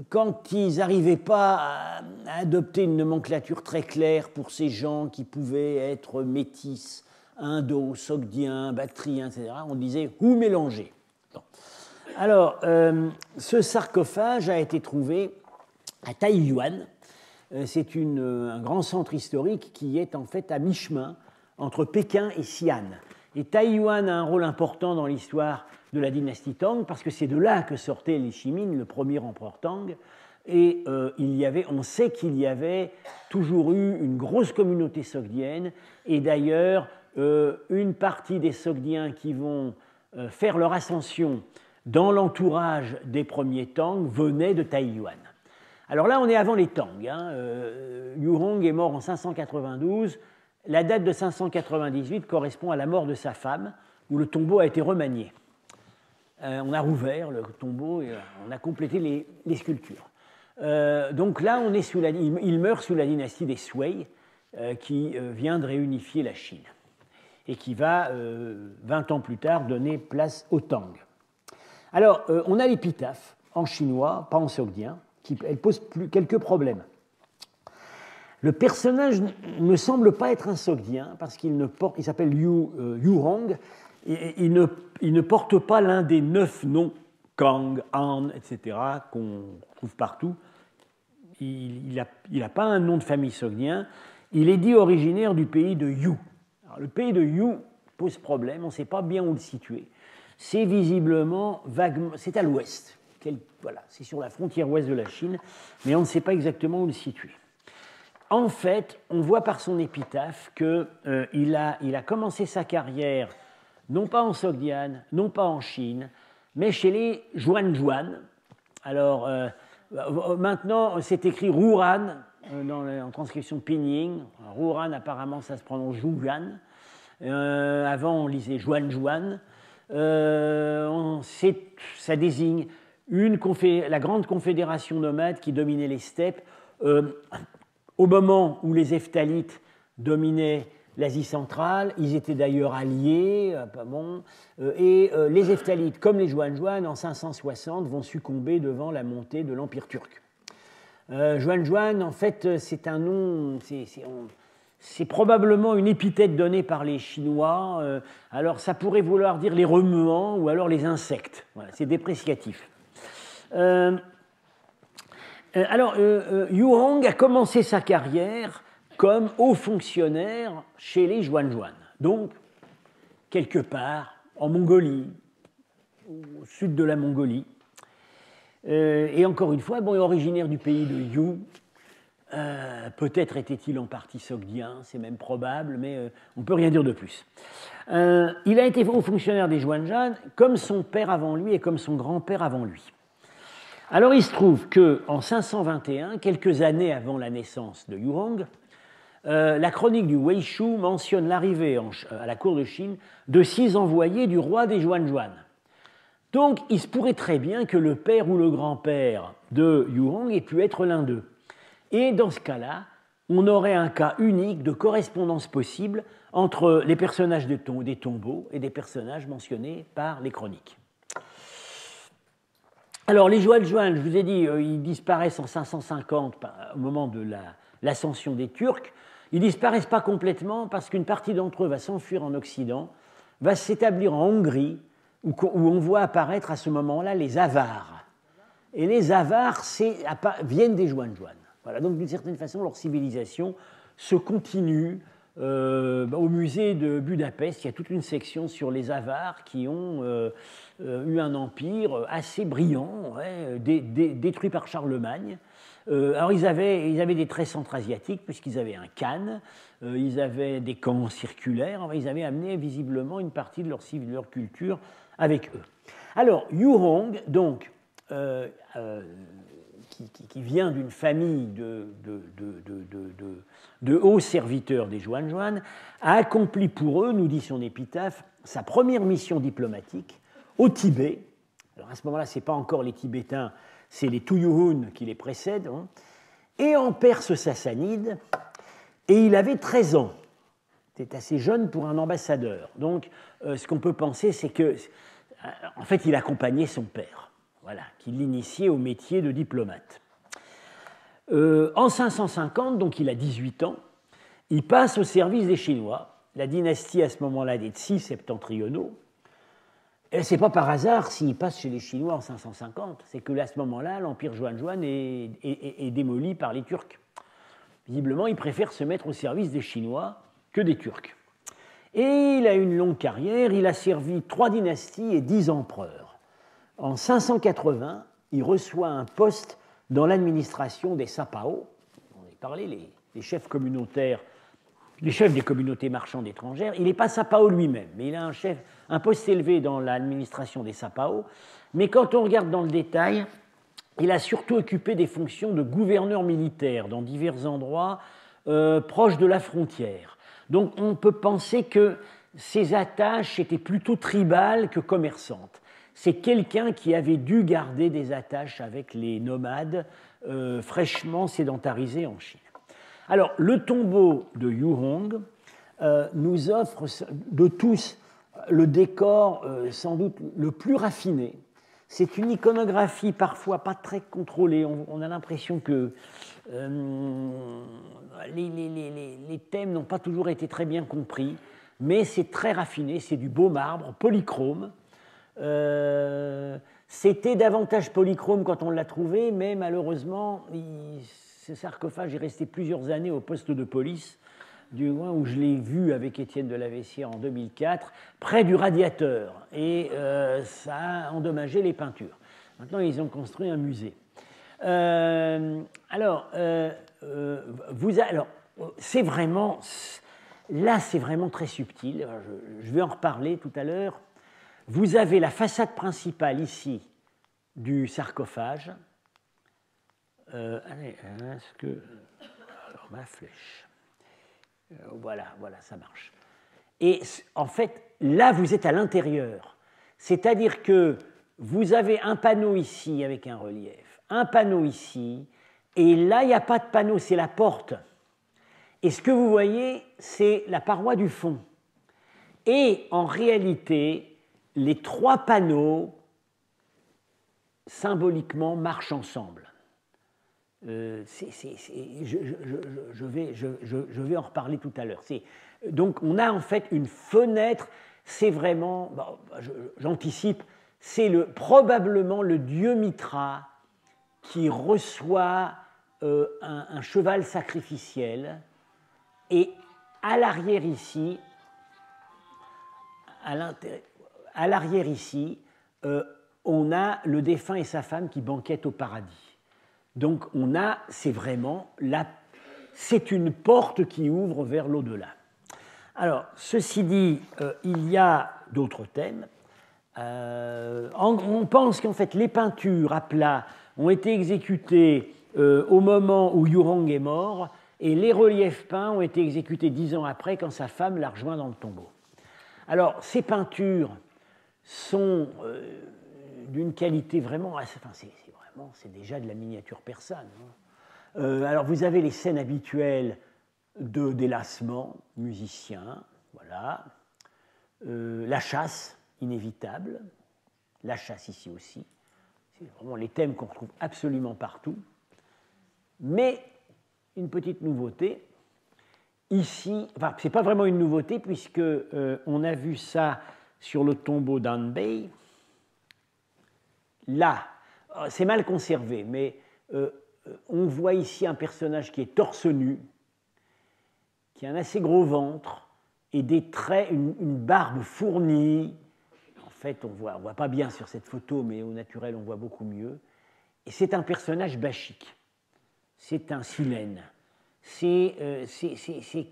quand ils n'arrivaient pas à adopter une nomenclature très claire pour ces gens qui pouvaient être métis, indo, sogdiens, bactriens, etc., on disait « ou mélanger ». Alors, ce sarcophage a été trouvé à Taiyuan. C'est un grand centre historique qui est en fait à mi-chemin entre Pékin et Xi'an. Et Taiyuan a un rôle important dans l'histoire de la dynastie Tang parce que c'est de là que sortait Li Shimin, le premier empereur Tang. Et on sait qu'il y avait toujours eu une grosse communauté sogdienne. Et d'ailleurs, une partie des Sogdiens qui vont faire leur ascension dans l'entourage des premiers Tang venait de Taiyuan. Alors là, on est avant les Tang. Yurong est mort en 592. La date de 598 correspond à la mort de sa femme, où le tombeau a été remanié. On a rouvert le tombeau et on a complété les sculptures. Donc là, il meurt sous la dynastie des Sui, qui vient de réunifier la Chine et qui va, 20 ans plus tard, donner place aux Tang. Alors, on a l'épitaphe en chinois, pas en sogdien, elle pose quelques problèmes. Le personnage ne semble pas être un sogdien parce qu'il s'appelle Yurong. Il ne porte pas l'un des 9 noms, Kang, Han, etc., qu'on trouve partout. Il n'a pas un nom de famille sogdien. Il est dit originaire du pays de Yu. Alors, le pays de Yu pose problème, on ne sait pas bien où le situer. C'est visiblement vaguement, c'est à l'ouest. Voilà, c'est sur la frontière ouest de la Chine, mais on ne sait pas exactement où le situer. En fait, on voit par son épitaphe qu'il a commencé sa carrière non pas en Sogdian, non pas en Chine, mais chez les Juanjuan. Alors, maintenant, c'est écrit Ruran en transcription pinyin. Ruran, apparemment, ça se prononce Zhuyan. Avant, on lisait Juanjuan. Ça désigne la grande confédération nomade qui dominait les steppes au moment où les Hephthalites dominaient l'Asie centrale. Ils étaient d'ailleurs alliés, et les Hephthalites, comme les Juanjuan, en 560, vont succomber devant la montée de l'Empire turc. Juanjuan, en fait, c'est un nom, c'est probablement une épithète donnée par les Chinois. Alors, ça pourrait vouloir dire les remuants ou alors les insectes. Voilà, c'est dépréciatif. Yurong a commencé sa carrière comme haut fonctionnaire chez les Juanjuan, donc quelque part en Mongolie, au sud de la Mongolie. Et encore une fois, il est originaire du pays de Yu. Peut-être était-il en partie sogdien, c'est même probable, mais on ne peut rien dire de plus. Il a été haut fonctionnaire des Juanjuan comme son père avant lui et comme son grand-père avant lui. Alors il se trouve qu'en 521, quelques années avant la naissance de Yurong, la chronique du Weishu mentionne l'arrivée à la cour de Chine de 6 envoyés du roi des Juanjuan. Donc il se pourrait très bien que le père ou le grand-père de Yurong ait pu être l'un d'eux. Et dans ce cas-là, on aurait un cas unique de correspondance possible entre les personnages des tombeaux et des personnages mentionnés par les chroniques. Alors, les Juanjuan, je vous ai dit, ils disparaissent en 550 au moment de l'ascension des Turcs. Ils ne disparaissent pas complètement parce qu'une partie d'entre eux va s'enfuir en Occident, va s'établir en Hongrie, où on voit apparaître à ce moment-là les Avars. Et les Avars viennent des Juanjuan. Voilà, donc d'une certaine façon, leur civilisation se continue. Au musée de Budapest, il y a toute une section sur les Avars qui ont eu un empire assez brillant, détruit par Charlemagne. Alors ils avaient des traits centra-asiatiques puisqu'ils avaient un khan, ils avaient des camps circulaires, ils avaient amené visiblement une partie de leur culture avec eux. Alors Yurong, donc, qui vient d'une famille de hauts serviteurs des Juanjuan, a accompli pour eux, nous dit son épitaphe, sa première mission diplomatique au Tibet. Alors à ce moment-là, ce n'est pas encore les Tibétains, c'est les Tuyuhun qui les précèdent, et en Perse sassanide, et il avait 13 ans. C'est assez jeune pour un ambassadeur. Donc, ce qu'on peut penser, c'est que, en fait, il accompagnait son père, voilà, qui l'initiait au métier de diplomate. En 550, donc il a 18 ans, il passe au service des Chinois, la dynastie à ce moment-là des Tsi septentrionaux. Et ce n'est pas par hasard s'il passe chez les Chinois en 550, c'est que à ce moment-là, l'empire Juan est démoli par les Turcs. Visiblement, il préfère se mettre au service des Chinois que des Turcs. Et il a une longue carrière, il a servi 3 dynasties et 10 empereurs. En 580, il reçoit un poste dans l'administration des Sapao, on a parlé, les chefs communautaires, les chefs des communautés marchandes étrangères. Il n'est pas Sapao lui-même, mais il a un poste élevé dans l'administration des Sapao. Mais quand on regarde dans le détail, il a surtout occupé des fonctions de gouverneur militaire dans divers endroits proches de la frontière. Donc on peut penser que ses attaches étaient plutôt tribales que commerçantes. C'est quelqu'un qui avait dû garder des attaches avec les nomades fraîchement sédentarisés en Chine. Alors, le tombeau de Yu Hong nous offre de tous le décor sans doute le plus raffiné. C'est une iconographie parfois pas très contrôlée. On a l'impression que les thèmes n'ont pas toujours été très bien compris, mais c'est très raffiné, c'est du beau marbre, polychrome. C'était davantage polychrome quand on l'a trouvé, mais malheureusement, ce sarcophage est resté plusieurs années au poste de police, du moins où je l'ai vu avec Étienne de la Vessière en 2004, près du radiateur, et ça a endommagé les peintures. Maintenant, ils ont construit un musée. C'est vraiment, là, c'est vraiment très subtil. Je vais en reparler tout à l'heure. Vous avez la façade principale ici du sarcophage. Est-ce que... Alors, ma flèche. Voilà, ça marche. Et en fait, là, vous êtes à l'intérieur. C'est-à-dire que vous avez un panneau ici avec un relief, un panneau ici, et là, il n'y a pas de panneau, c'est la porte. Et ce que vous voyez, c'est la paroi du fond. Et en réalité, les 3 panneaux, symboliquement, marchent ensemble. Je vais en reparler tout à l'heure. Donc, on a en fait une fenêtre, c'est vraiment, j'anticipe, c'est probablement le dieu Mitra qui reçoit un cheval sacrificiel, et à l'arrière ici, on a le défunt et sa femme qui banquettent au paradis. Donc c'est une porte qui ouvre vers l'au-delà. Alors, ceci dit, il y a d'autres thèmes. On pense qu'en fait les peintures à plat ont été exécutées au moment où Yu Hong est mort, et les reliefs peints ont été exécutés 10 ans après, quand sa femme l'a rejoint dans le tombeau. Alors, ces peintures sont d'une qualité vraiment... c'est déjà de la miniature persane. Alors, vous avez les scènes habituelles de délassement, musiciens, voilà. La chasse, inévitable. La chasse ici aussi. C'est vraiment les thèmes qu'on retrouve absolument partout. Mais une petite nouveauté. Ici, enfin, ce n'est pas vraiment une nouveauté, puisque on a vu ça sur le tombeau d'Anbei. Là, c'est mal conservé, mais on voit ici un personnage qui est torse nu, qui a un assez gros ventre et des traits, une barbe fournie. En fait, on voit pas bien sur cette photo, mais au naturel, on voit beaucoup mieux. Et c'est un personnage bachique. C'est un silène. C'est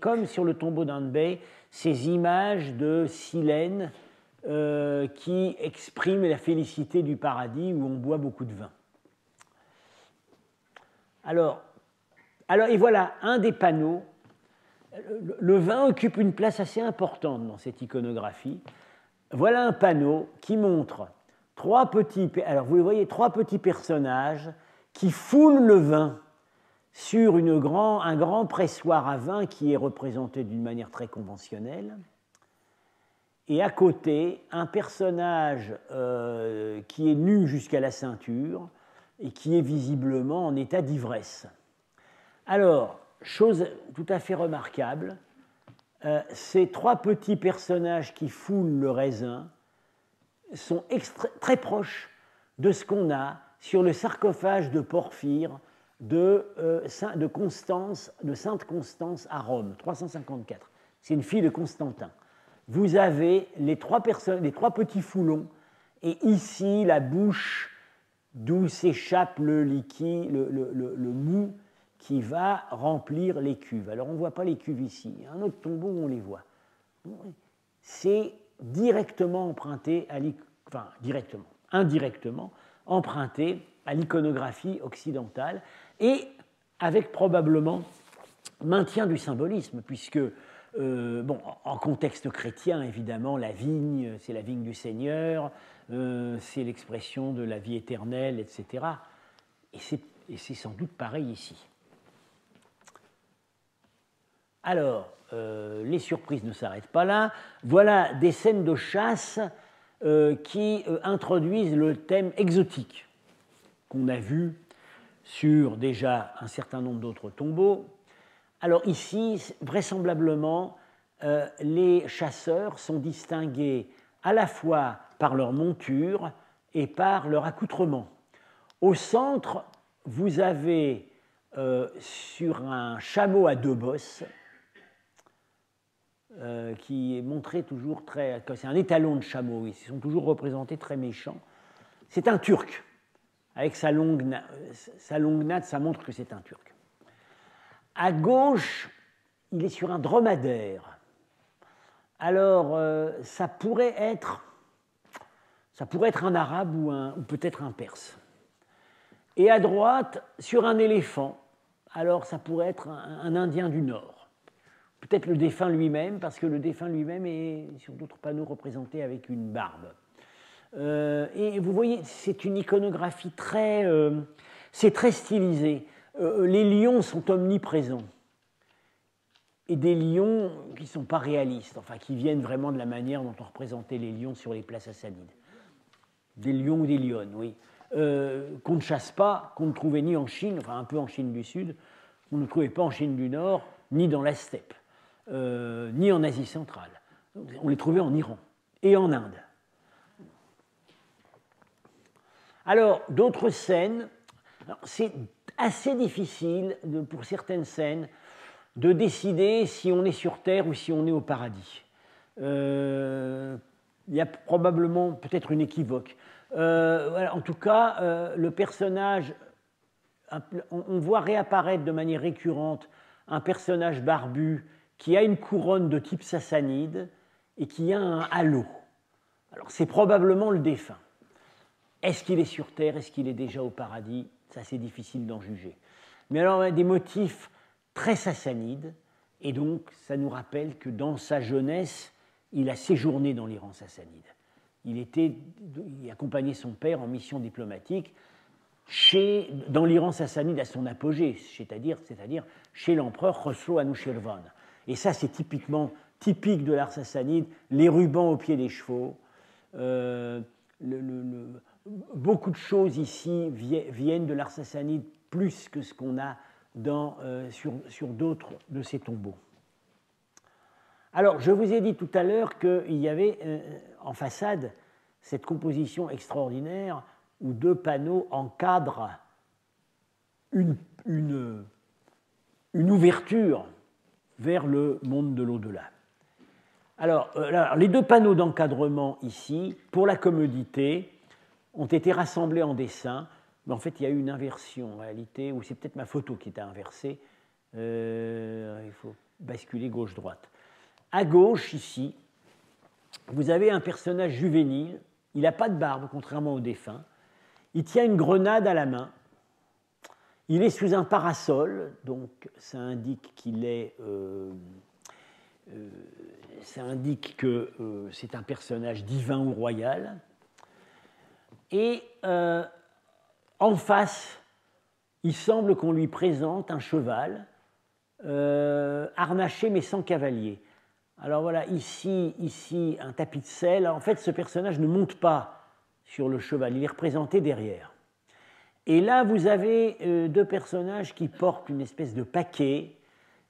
comme sur le tombeau d'Anbei, ces images de silènes qui expriment la félicité du paradis où on boit beaucoup de vin. Alors, et voilà un des panneaux. Le vin occupe une place assez importante dans cette iconographie. Voilà un panneau qui montre 3 petits personnages qui foulent le vin. sur un grand pressoir à vin qui est représenté d'une manière très conventionnelle. Et à côté, un personnage qui est nu jusqu'à la ceinture et qui est visiblement en état d'ivresse. Alors, chose tout à fait remarquable, ces trois petits personnages qui foulent le raisin sont très proches de ce qu'on a sur le sarcophage de Porphyre de Sainte Constance à Rome, 354. C'est une fille de Constantin. Vous avez les trois petits foulons, et ici la bouche d'où s'échappe le liquide, le mou qui va remplir les cuves. Alors on ne voit pas les cuves ici. Il y a un autre tombeau où on les voit. C'est directement emprunté indirectement emprunté à l'iconographie occidentale et avec probablement maintien du symbolisme, puisque en contexte chrétien, évidemment, la vigne, c'est la vigne du Seigneur, c'est l'expression de la vie éternelle, etc. Et c'est sans doute pareil ici. Alors, les surprises ne s'arrêtent pas là. Voilà des scènes de chasse qui introduisent le thème exotique qu'on a vu sur déjà un certain nombre d'autres tombeaux. Alors ici, vraisemblablement, les chasseurs sont distingués à la fois par leur monture et par leur accoutrement. Au centre, vous avez sur un chameau à deux bosses, qui est montré toujours très... C'est un étalon de chameau, ils sont toujours représentés très méchants. C'est un Turc. Avec sa longue natte, ça montre que c'est un Turc. À gauche, il est sur un dromadaire. Alors, ça pourrait être un arabe ou peut-être un perse. Et à droite, sur un éléphant, alors ça pourrait être un Indien du Nord. Peut-être le défunt lui-même, parce que le défunt lui-même est sur d'autres panneaux représenté avec une barbe. Et vous voyez, c'est une iconographie c'est très stylisé. Les lions sont omniprésents. Et des lions qui ne sont pas réalistes, enfin qui viennent vraiment de la manière dont on représentait les lions sur les places sassanides. Des lions ou des lionnes, oui. Qu'on ne chasse pas, qu'on ne trouvait ni en Chine, enfin un peu en Chine du Sud, qu'on ne trouvait pas en Chine du Nord, ni dans la steppe, ni en Asie centrale. On les trouvait en Iran et en Inde. Alors, d'autres scènes, c'est assez difficile pour certaines scènes de décider si on est sur Terre ou si on est au paradis. Il y a probablement peut-être une équivoque. Voilà, en tout cas, le personnage, on voit réapparaître de manière récurrente un personnage barbu qui a une couronne de type sassanide et qui a un halo. Alors, c'est probablement le défunt. Est-ce qu'il est sur Terre? Est-ce qu'il est déjà au paradis? Ça, c'est difficile d'en juger. Mais alors, on a des motifs très sassanides, et donc ça nous rappelle que dans sa jeunesse, il a séjourné dans l'Iran sassanide. Il accompagnait son père en mission diplomatique dans l'Iran sassanide à son apogée, c'est-à-dire chez l'empereur Khosrow Anushirvan. Et ça, c'est typique de l'art sassanide, les rubans au pied des chevaux. Beaucoup de choses ici viennent de l'art sassanide plus que ce qu'on a sur d'autres de ces tombeaux. Alors, je vous ai dit tout à l'heure qu'il y avait en façade cette composition extraordinaire où deux panneaux encadrent une ouverture vers le monde de l'au-delà. Alors, les deux panneaux d'encadrement ici, pour la commodité, ont été rassemblés en dessin, mais en fait, il y a eu une inversion en réalité, ou c'est peut-être ma photo qui était inversée. Il faut basculer gauche-droite. À gauche, ici, vous avez un personnage juvénile. Il n'a pas de barbe, contrairement au défunt. Il tient une grenade à la main. Il est sous un parasol, donc ça indique que c'est un personnage divin ou royal. Et en face, il semble qu'on lui présente un cheval harnaché mais sans cavalier. Alors voilà, ici un tapis de sel. En fait, ce personnage ne monte pas sur le cheval, il est représenté derrière. Et là, vous avez deux personnages qui portent une espèce de paquet,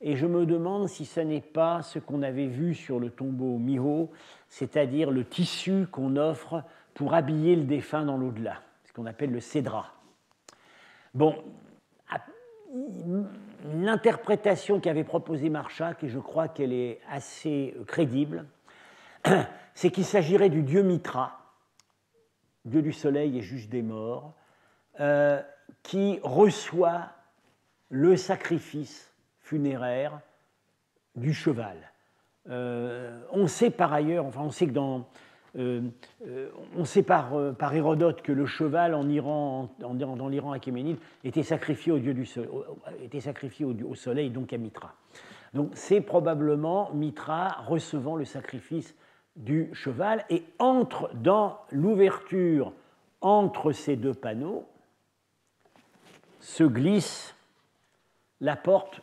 et je me demande si ce n'est pas ce qu'on avait vu sur le tombeau Miho, c'est-à-dire le tissu qu'on offre pour habiller le défunt dans l'au-delà, ce qu'on appelle le cédra. Bon, l'interprétation qu'avait proposée Marchak, et je crois qu'elle est assez crédible, c'est qu'il s'agirait du dieu Mitra, dieu du soleil et juge des morts, qui reçoit le sacrifice funéraire du cheval. On sait par ailleurs, enfin on sait que on sait par Hérodote que le cheval en Iran, dans l'Iran achéménide, était sacrifié au dieu du soleil, était sacrifié au soleil, donc à Mitra. Donc c'est probablement Mitra recevant le sacrifice du cheval, et dans l'ouverture entre ces deux panneaux se glisse la porte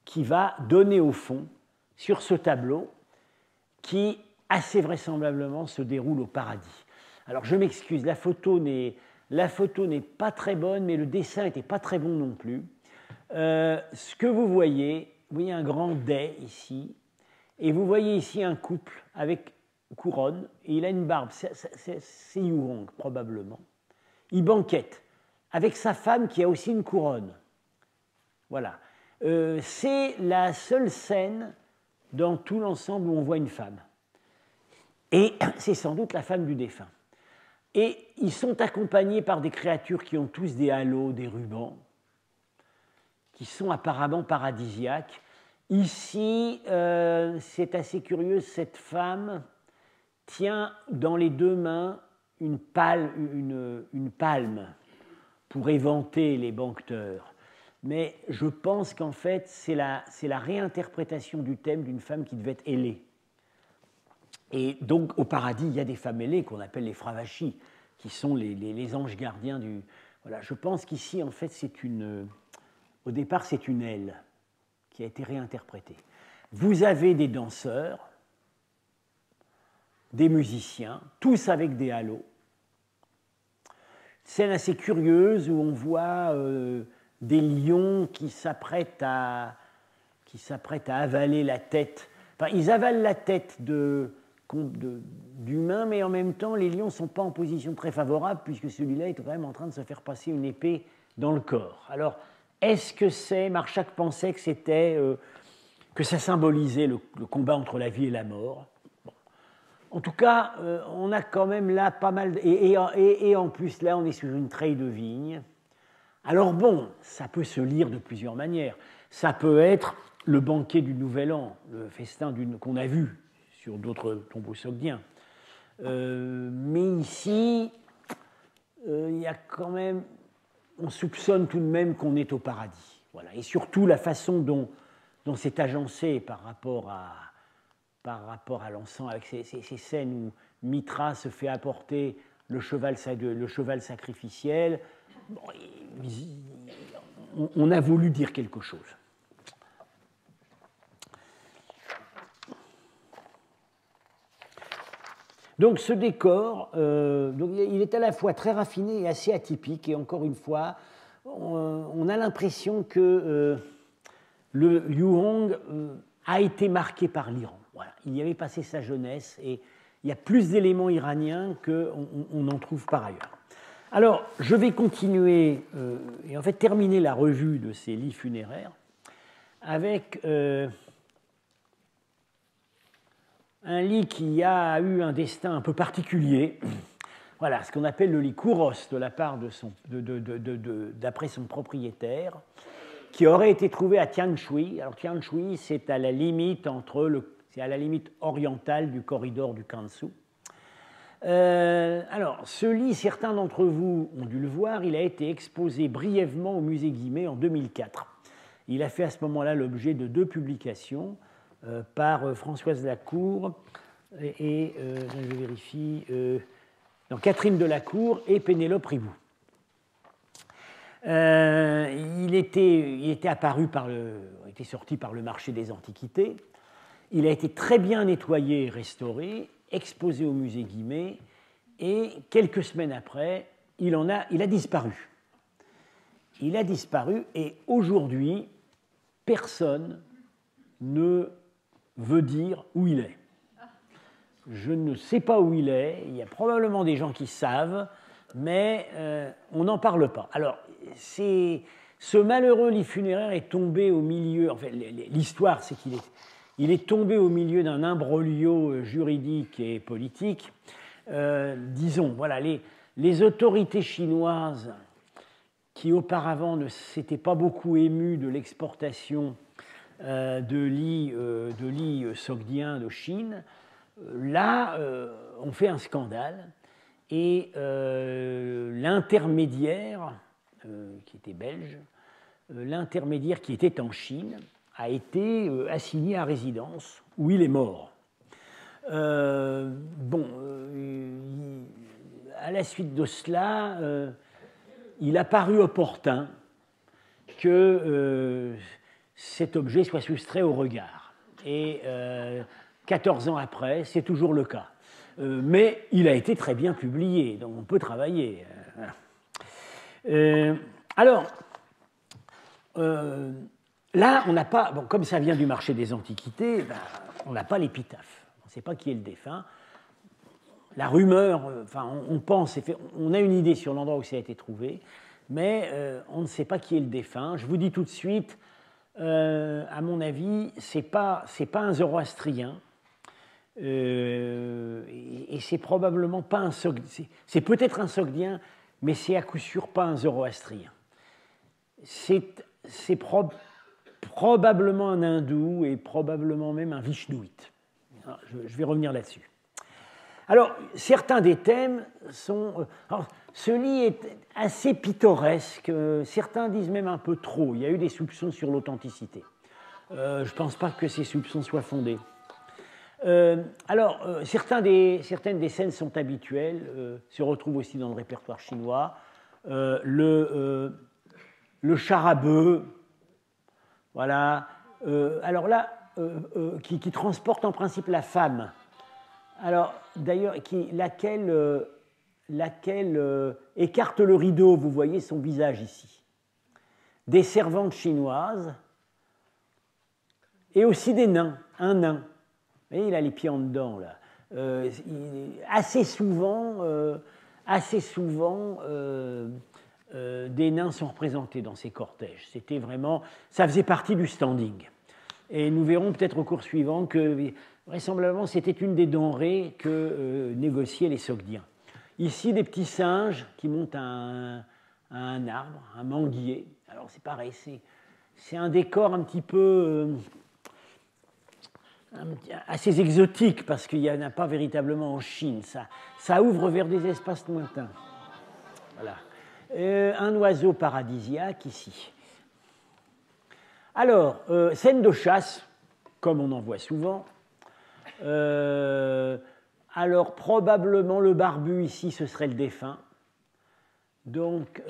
qui va donner au fond sur ce tableau qui assez vraisemblablement se déroule au paradis. Alors je m'excuse, la photo n'est pas très bonne, mais le dessin n'était pas très bon non plus. Ce que vous voyez un grand dais ici, et vous voyez ici un couple avec couronne, et il a une barbe, c'est Yuhong probablement. Il banquette avec sa femme qui a aussi une couronne. Voilà. C'est la seule scène dans tout l'ensemble où on voit une femme. Et c'est sans doute la femme du défunt. Et ils sont accompagnés par des créatures qui ont tous des halos, des rubans, qui sont apparemment paradisiaques. Ici, c'est assez curieux, cette femme tient dans les deux mains une palme pour éventer les banqueteurs. Mais je pense qu'en fait, c'est la réinterprétation du thème d'une femme qui devait être ailée. Et donc, au paradis, il y a des femmes ailées qu'on appelle les Fravashis, qui sont les anges gardiens du... Voilà, je pense qu'ici, en fait, au départ, c'est une aile qui a été réinterprétée. Vous avez des danseurs, des musiciens, tous avec des halos. Scène assez curieuse où on voit des lions qui s'apprêtent à avaler la tête. Enfin, ils avalent la tête d'humains, mais en même temps, les lions ne sont pas en position très favorable, puisque celui-là est quand même en train de se faire passer une épée dans le corps. Alors, est-ce que Marchak pensait que ça symbolisait le combat entre la vie et la mort? Bon. En tout cas, on a quand même là pas mal... Et en plus, là, on est sur une treille de vigne. Alors bon, ça peut se lire de plusieurs manières. Ça peut être le banquet du Nouvel An, le festin qu'on a vu sur d'autres tombeaux sogdiens. Mais ici, il y a quand même... On soupçonne tout de même qu'on est au paradis. Voilà. Et surtout la façon dont c'est agencé par rapport à l'encens, avec ces scènes où Mitra se fait apporter le cheval sacrificiel. Bon, on a voulu dire quelque chose. Donc ce décor, il est à la fois très raffiné et assez atypique, et encore une fois, on a l'impression que le Yuhong a été marqué par l'Iran. Voilà. Il y avait passé sa jeunesse, et il y a plus d'éléments iraniens qu'on en trouve par ailleurs. Alors, je vais continuer et en fait terminer la revue de ces lits funéraires avec un lit qui a eu un destin un peu particulier. Voilà, ce qu'on appelle le lit Kouros de la part d'après son propriétaire, qui aurait été trouvé à Tianshui. Alors Tianshui, c'est à la limite orientale du corridor du Kansu. Alors, ce lit, certains d'entre vous ont dû le voir, il a été exposé brièvement au musée Guimet en 2004. Il a fait à ce moment-là l'objet de 2 publications par Françoise Lacour et je vérifie, Catherine Delacour et Pénélope Ribou. Il était apparu était sorti par le marché des antiquités. Il a été très bien nettoyé et restauré, exposé au musée Guimet, et quelques semaines après, il a disparu. Il a disparu, et aujourd'hui, personne ne veut dire où il est. Je ne sais pas où il est, il y a probablement des gens qui savent, mais on n'en parle pas. Alors, ce malheureux lit funéraire est tombé au milieu, enfin, l'histoire c'est qu'il est tombé au milieu d'un imbroglio juridique et politique. Disons, voilà, les autorités chinoises qui auparavant ne s'étaient pas beaucoup émues de l'exportation de lits sogdiens de Chine, là, on fait un scandale et l'intermédiaire, qui était belge, l'intermédiaire qui était en Chine, a été assigné à résidence où il est mort. À la suite de cela, il a paru opportun que cet objet soit soustrait au regard. Et 14 ans après, c'est toujours le cas. Mais il a été très bien publié, donc on peut travailler. Alors, là, on n'a pas, bon, comme ça vient du marché des antiquités, ben, on n'a pas l'épitaphe. On ne sait pas qui est le défunt. La rumeur, enfin, on pense, on a une idée sur l'endroit où ça a été trouvé, mais on ne sait pas qui est le défunt. Je vous dis tout de suite, à mon avis, c'est pas un zoroastrien, et c'est probablement pas un sogdien. C'est peut-être un sogdien, mais c'est à coup sûr pas un zoroastrien. C'est probablement un hindou et probablement même un vishnouite. Alors, je vais revenir là-dessus. Alors, certains des thèmes sont... alors, ce lit est assez pittoresque, certains disent même un peu trop. Il y a eu des soupçons sur l'authenticité. Je ne pense pas que ces soupçons soient fondés. Certaines des scènes sont habituelles, se retrouvent aussi dans le répertoire chinois. Le char à bœuf, voilà. Alors là, qui transporte en principe la femme. Alors, d'ailleurs, laquelle écarte le rideau, vous voyez son visage ici. Des servantes chinoises et aussi des nains, un nain. Vous voyez, il a les pieds en dedans, là. Assez souvent, des nains sont représentés dans ces cortèges. C'était vraiment, ça faisait partie du standing. Et nous verrons peut-être au cours suivant que vraisemblablement c'était une des denrées que négociaient les Sogdiens. Ici, des petits singes qui montent à un arbre, un manguier. Alors c'est pareil, c'est un décor un petit peu assez exotique parce qu'il n'y en a pas véritablement en Chine. Ça ouvre vers des espaces lointains. Voilà. Un oiseau paradisiaque ici. Alors, scène de chasse, comme on en voit souvent. Alors, probablement, le barbu ici, ce serait le défunt. Donc,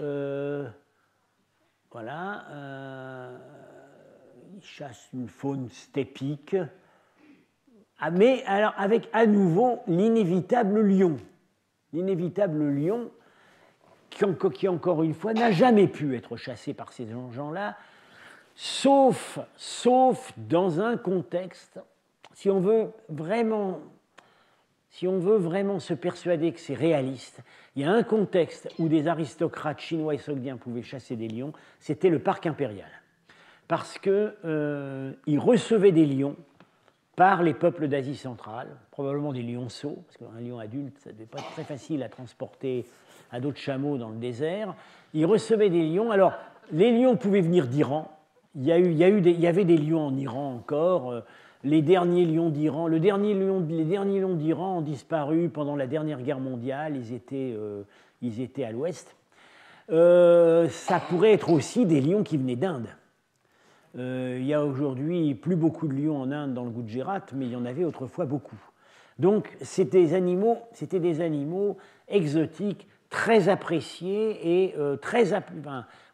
voilà. Il chasse une faune steppique. Ah, mais alors, avec à nouveau l'inévitable lion. L'inévitable lion qui, encore une fois, n'a jamais pu être chassé par ces gens-là, sauf dans un contexte, si on veut vraiment se persuader que c'est réaliste, il y a un contexte où des aristocrates chinois et sogdiens pouvaient chasser des lions, c'était le parc impérial. Parce qu'ils recevaient des lions par les peuples d'Asie centrale, probablement des lionceaux, parce qu'un lion adulte, ça ne devait pas être très facile à transporter à d'autres chameaux dans le désert. Ils recevaient des lions. Alors, les lions pouvaient venir d'Iran. Il y avait des lions en Iran encore. Les derniers lions d'Iran, les derniers lions d'Iran ont disparu pendant la dernière guerre mondiale. Ils étaient à l'ouest. Ça pourrait être aussi des lions qui venaient d'Inde. Il y a aujourd'hui plus beaucoup de lions en Inde dans le Gujarat, mais il y en avait autrefois beaucoup. Donc, c'était des animaux exotiques, très apprécié et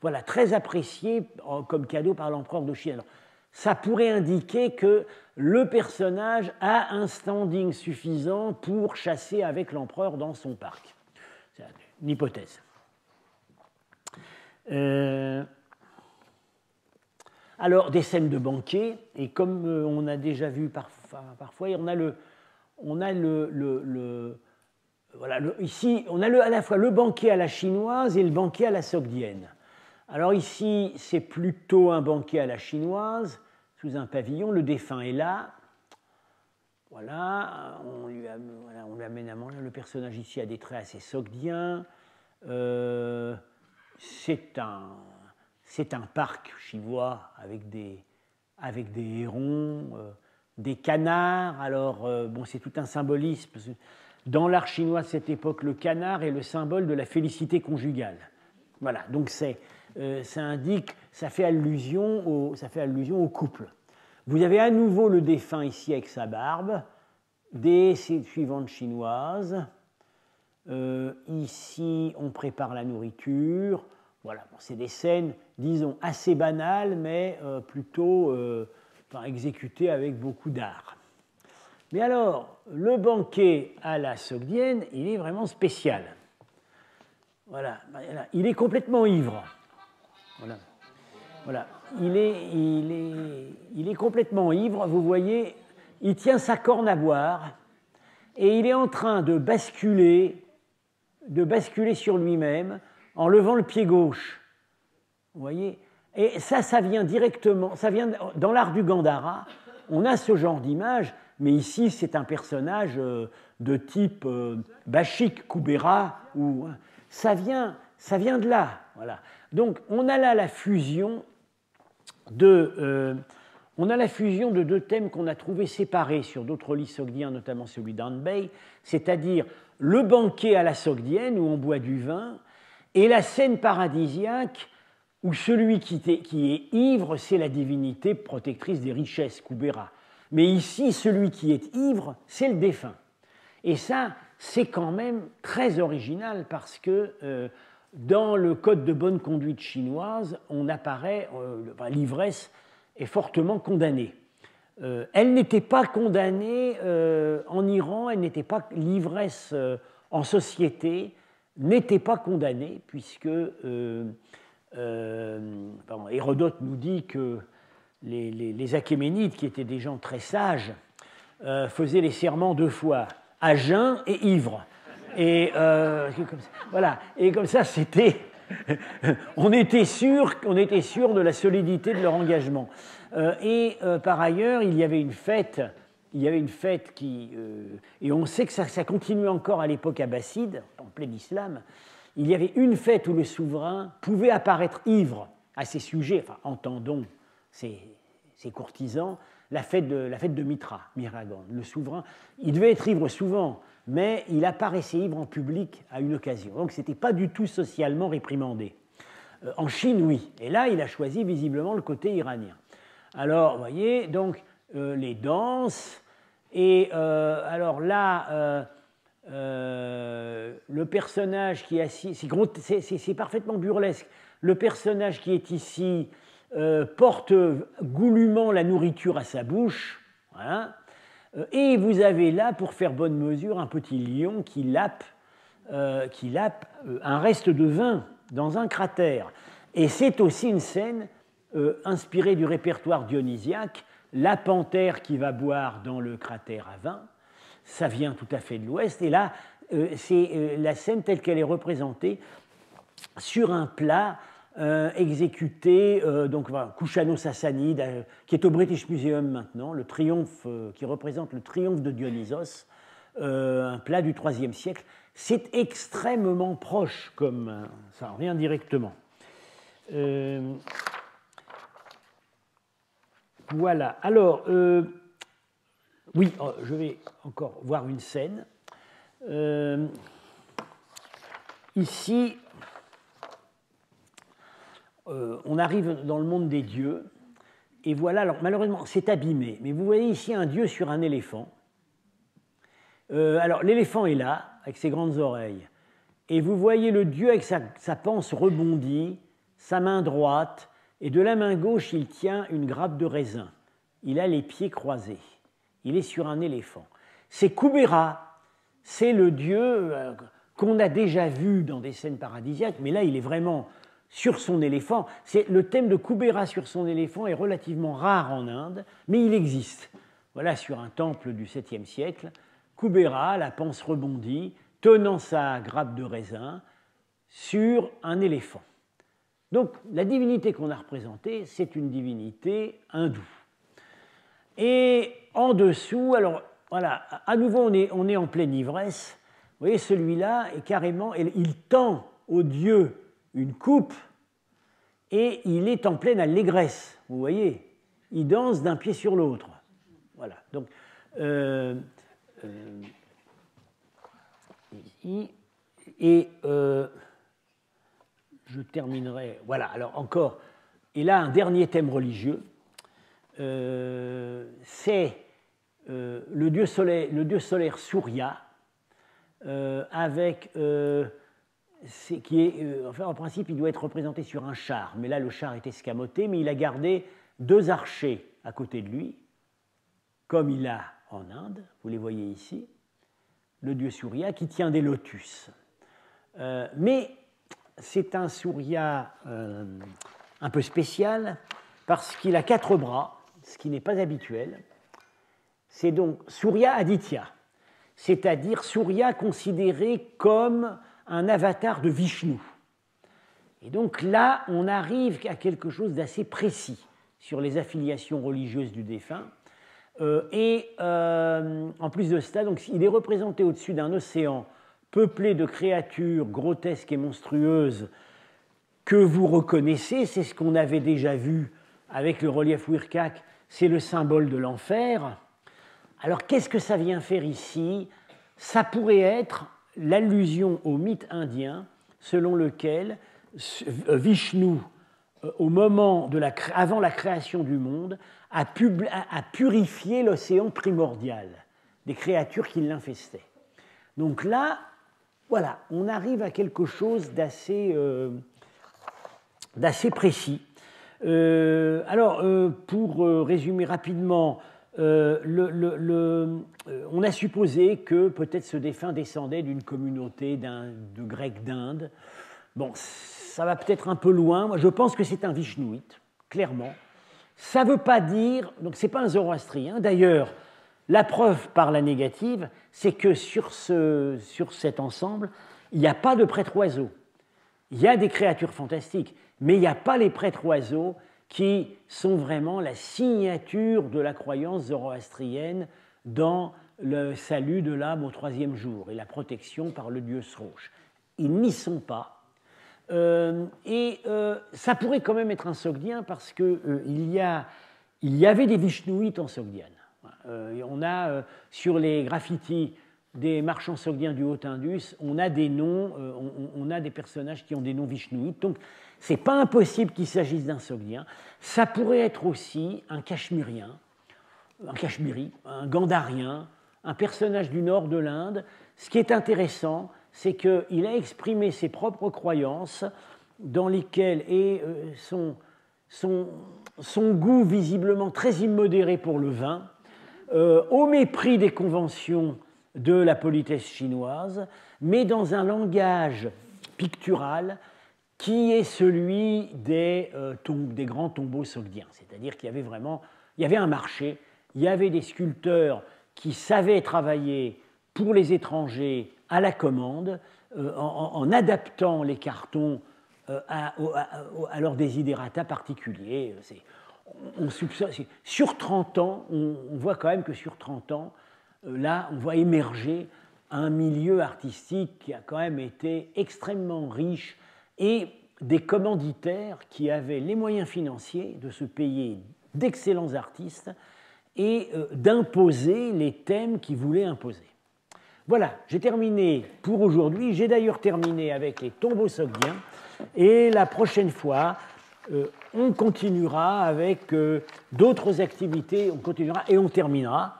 voilà, très apprécié comme cadeau par l'empereur de Chine. Alors, ça pourrait indiquer que le personnage a un standing suffisant pour chasser avec l'empereur dans son parc. C'est une hypothèse. Alors, des scènes de banquet, et comme on a déjà vu parfois, ici, on a à la fois le banquet à la chinoise et le banquet à la sogdienne. Alors ici, c'est plutôt un banquet à la chinoise, sous un pavillon, le défunt est là. Voilà, on lui amène à manger. Le personnage ici a des traits assez sogdiens. C'est un parc chinois avec des hérons, des canards. Alors, c'est tout un symbolisme. Dans l'art chinois de cette époque, le canard est le symbole de la félicité conjugale. Voilà, donc ça fait allusion au couple. Vous avez à nouveau le défunt ici avec sa barbe, des suivantes chinoises. Ici, on prépare la nourriture. Voilà, c'est des scènes, disons, assez banales, mais plutôt exécutées avec beaucoup d'art. Mais alors, le banquet à la sogdienne, il est vraiment spécial. Voilà, il est complètement ivre. Voilà. Il est complètement ivre, vous voyez, il tient sa corne à boire et il est en train de basculer sur lui-même en levant le pied gauche. Vous voyez? Et ça vient directement, dans l'art du Gandhara, on a ce genre d'image, mais ici c'est un personnage de type Bashik, Kubera, ça vient de là. Voilà. Donc on a là la fusion de deux thèmes qu'on a trouvés séparés sur d'autres lits sogdiens, notamment celui d'Anbei, c'est-à-dire le banquet à la sogdienne où on boit du vin et la scène paradisiaque où celui qui est ivre, c'est la divinité protectrice des richesses, Kubera. Mais ici, celui qui est ivre, c'est le défunt. Et ça, c'est quand même très original parce que dans le code de bonne conduite chinoise, l'ivresse est fortement condamnée. Elle n'était pas condamnée en Iran, l'ivresse en société n'était pas condamnée, puisque Hérodote nous dit que les Achéménides, qui étaient des gens très sages, faisaient les serments 2 fois, à jeun et ivre. Et voilà. Et comme ça, on était sûr de la solidité de leur engagement. Par ailleurs, il y avait une fête et on sait que ça continuait encore à l'époque abbasside, en plein islam. Il y avait une fête où le souverain pouvait apparaître ivre à ses sujets, entendons ses courtisans, la fête de Mitra, Mihragan. Le souverain, il devait être ivre souvent, mais il apparaissait ivre en public à une occasion. Donc ce n'était pas du tout socialement réprimandé. En Chine, oui. Et là, il a choisi visiblement le côté iranien. Alors, vous voyez, donc les danses, et alors là, le personnage qui est assis, c'est parfaitement burlesque. Le personnage qui est ici porte goulûment la nourriture à sa bouche, voilà. Et vous avez là, pour faire bonne mesure, un petit lion qui lappe un reste de vin dans un cratère. Et c'est aussi une scène inspirée du répertoire dionysiaque, la panthère qui va boire dans le cratère à vin. Ça vient tout à fait de l'Ouest. Et là, c'est la scène telle qu'elle est représentée sur un plat exécuté, Kushano-Sassanide, qui est au British Museum maintenant, le triomphe qui représente le triomphe de Dionysos, un plat du IIIe siècle. C'est extrêmement proche, comme ça en revient directement. Voilà. Alors, oui, je vais encore voir une scène. Ici, on arrive dans le monde des dieux, et voilà, alors malheureusement c'est abîmé, mais vous voyez ici un dieu sur un éléphant. Alors l'éléphant est là, avec ses grandes oreilles, et vous voyez le dieu avec sa panse rebondie, sa main droite, et de la main gauche, il tient une grappe de raisin. Il a les pieds croisés. Il est sur un éléphant. C'est Kubera, c'est le dieu qu'on a déjà vu dans des scènes paradisiaques, mais là, il est vraiment sur son éléphant. Le thème de Kubera sur son éléphant est relativement rare en Inde, mais il existe. Voilà, sur un temple du 7e siècle, Kubera, la panse rebondie, tenant sa grappe de raisin sur un éléphant. Donc, la divinité qu'on a représentée, c'est une divinité hindoue. Et en dessous, alors voilà, à nouveau, on est en pleine ivresse. Vous voyez, celui-là est carrément, il tend au dieu une coupe et il est en pleine allégresse. Vous voyez, il danse d'un pied sur l'autre. Voilà. Donc, ici, et je terminerai. Voilà. Alors encore, et là un dernier thème religieux. C'est le dieu solaire Surya, avec enfin, en principe, il doit être représenté sur un char, mais là le char est escamoté, mais il a gardé 2 archers à côté de lui, comme il a en Inde. Vous les voyez ici, le dieu Surya qui tient des lotus. Mais c'est un Surya un peu spécial parce qu'il a 4 bras, ce qui n'est pas habituel. C'est donc Surya Aditya, c'est-à-dire Surya considéré comme un avatar de Vishnu. Et donc là, on arrive à quelque chose d'assez précis sur les affiliations religieuses du défunt. En plus de cela, donc, il est représenté au-dessus d'un océan peuplé de créatures grotesques et monstrueuses que vous reconnaissez. C'est ce qu'on avait déjà vu avec le relief Wirkak, c'est le symbole de l'enfer. Alors qu'est-ce que ça vient faire ici? Ça pourrait être l'allusion au mythe indien selon lequel Vishnu, au moment avant la création du monde, a purifié l'océan primordial des créatures qui l'infestaient. Donc là, voilà, on arrive à quelque chose d'assez précis. Pour résumer rapidement, on a supposé que peut-être ce défunt descendait d'une communauté de Grecs d'Inde. Bon, ça va peut-être un peu loin. Moi, je pense que c'est un Vishnouite, clairement. Ça ne veut pas dire... Donc, ce n'est pas un zoroastrien. D'ailleurs, la preuve par la négative, c'est que sur cet ensemble, il n'y a pas de prêtre oiseau. Il y a des créatures fantastiques, mais il n'y a pas les prêtres oiseaux qui sont vraiment la signature de la croyance zoroastrienne dans le salut de l'âme au 3e jour et la protection par le dieu Sroche. Ils n'y sont pas. Ça pourrait quand même être un Sogdien parce qu'il y avait des Vishnouites en Sogdiane. On a sur les graffitis des marchands sogdiens du Haut-Indus, on a des noms, on a des personnages qui ont des noms vishnouites. Donc, ce n'est pas impossible qu'il s'agisse d'un Sogdien. Ça pourrait être aussi un Cachemirien, un Cachemiri, un Gandharien, un personnage du nord de l'Inde. Ce qui est intéressant, c'est qu'il a exprimé ses propres croyances dans lesquelles son goût visiblement très immodéré pour le vin, au mépris des conventions de la politesse chinoise, mais dans un langage pictural qui est celui des grands tombeaux sogdiens. C'est-à-dire qu'il y avait un marché, il y avait des sculpteurs qui savaient travailler pour les étrangers à la commande, en adaptant les cartons à leurs desiderata particuliers. Sur 30 ans, on voit quand même que sur 30 ans, là, on voit émerger un milieu artistique qui a quand même été extrêmement riche et des commanditaires qui avaient les moyens financiers de se payer d'excellents artistes et d'imposer les thèmes qu'ils voulaient imposer. Voilà, j'ai terminé pour aujourd'hui. J'ai d'ailleurs terminé avec les tombeaux sogdiens et la prochaine fois, on continuera avec d'autres activités, on continuera et on terminera.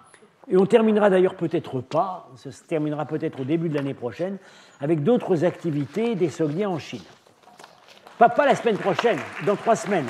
Et on terminera d'ailleurs peut-être pas, ça se terminera peut-être au début de l'année prochaine, avec d'autres activités des Sogliens en Chine. Pas la semaine prochaine, dans 3 semaines.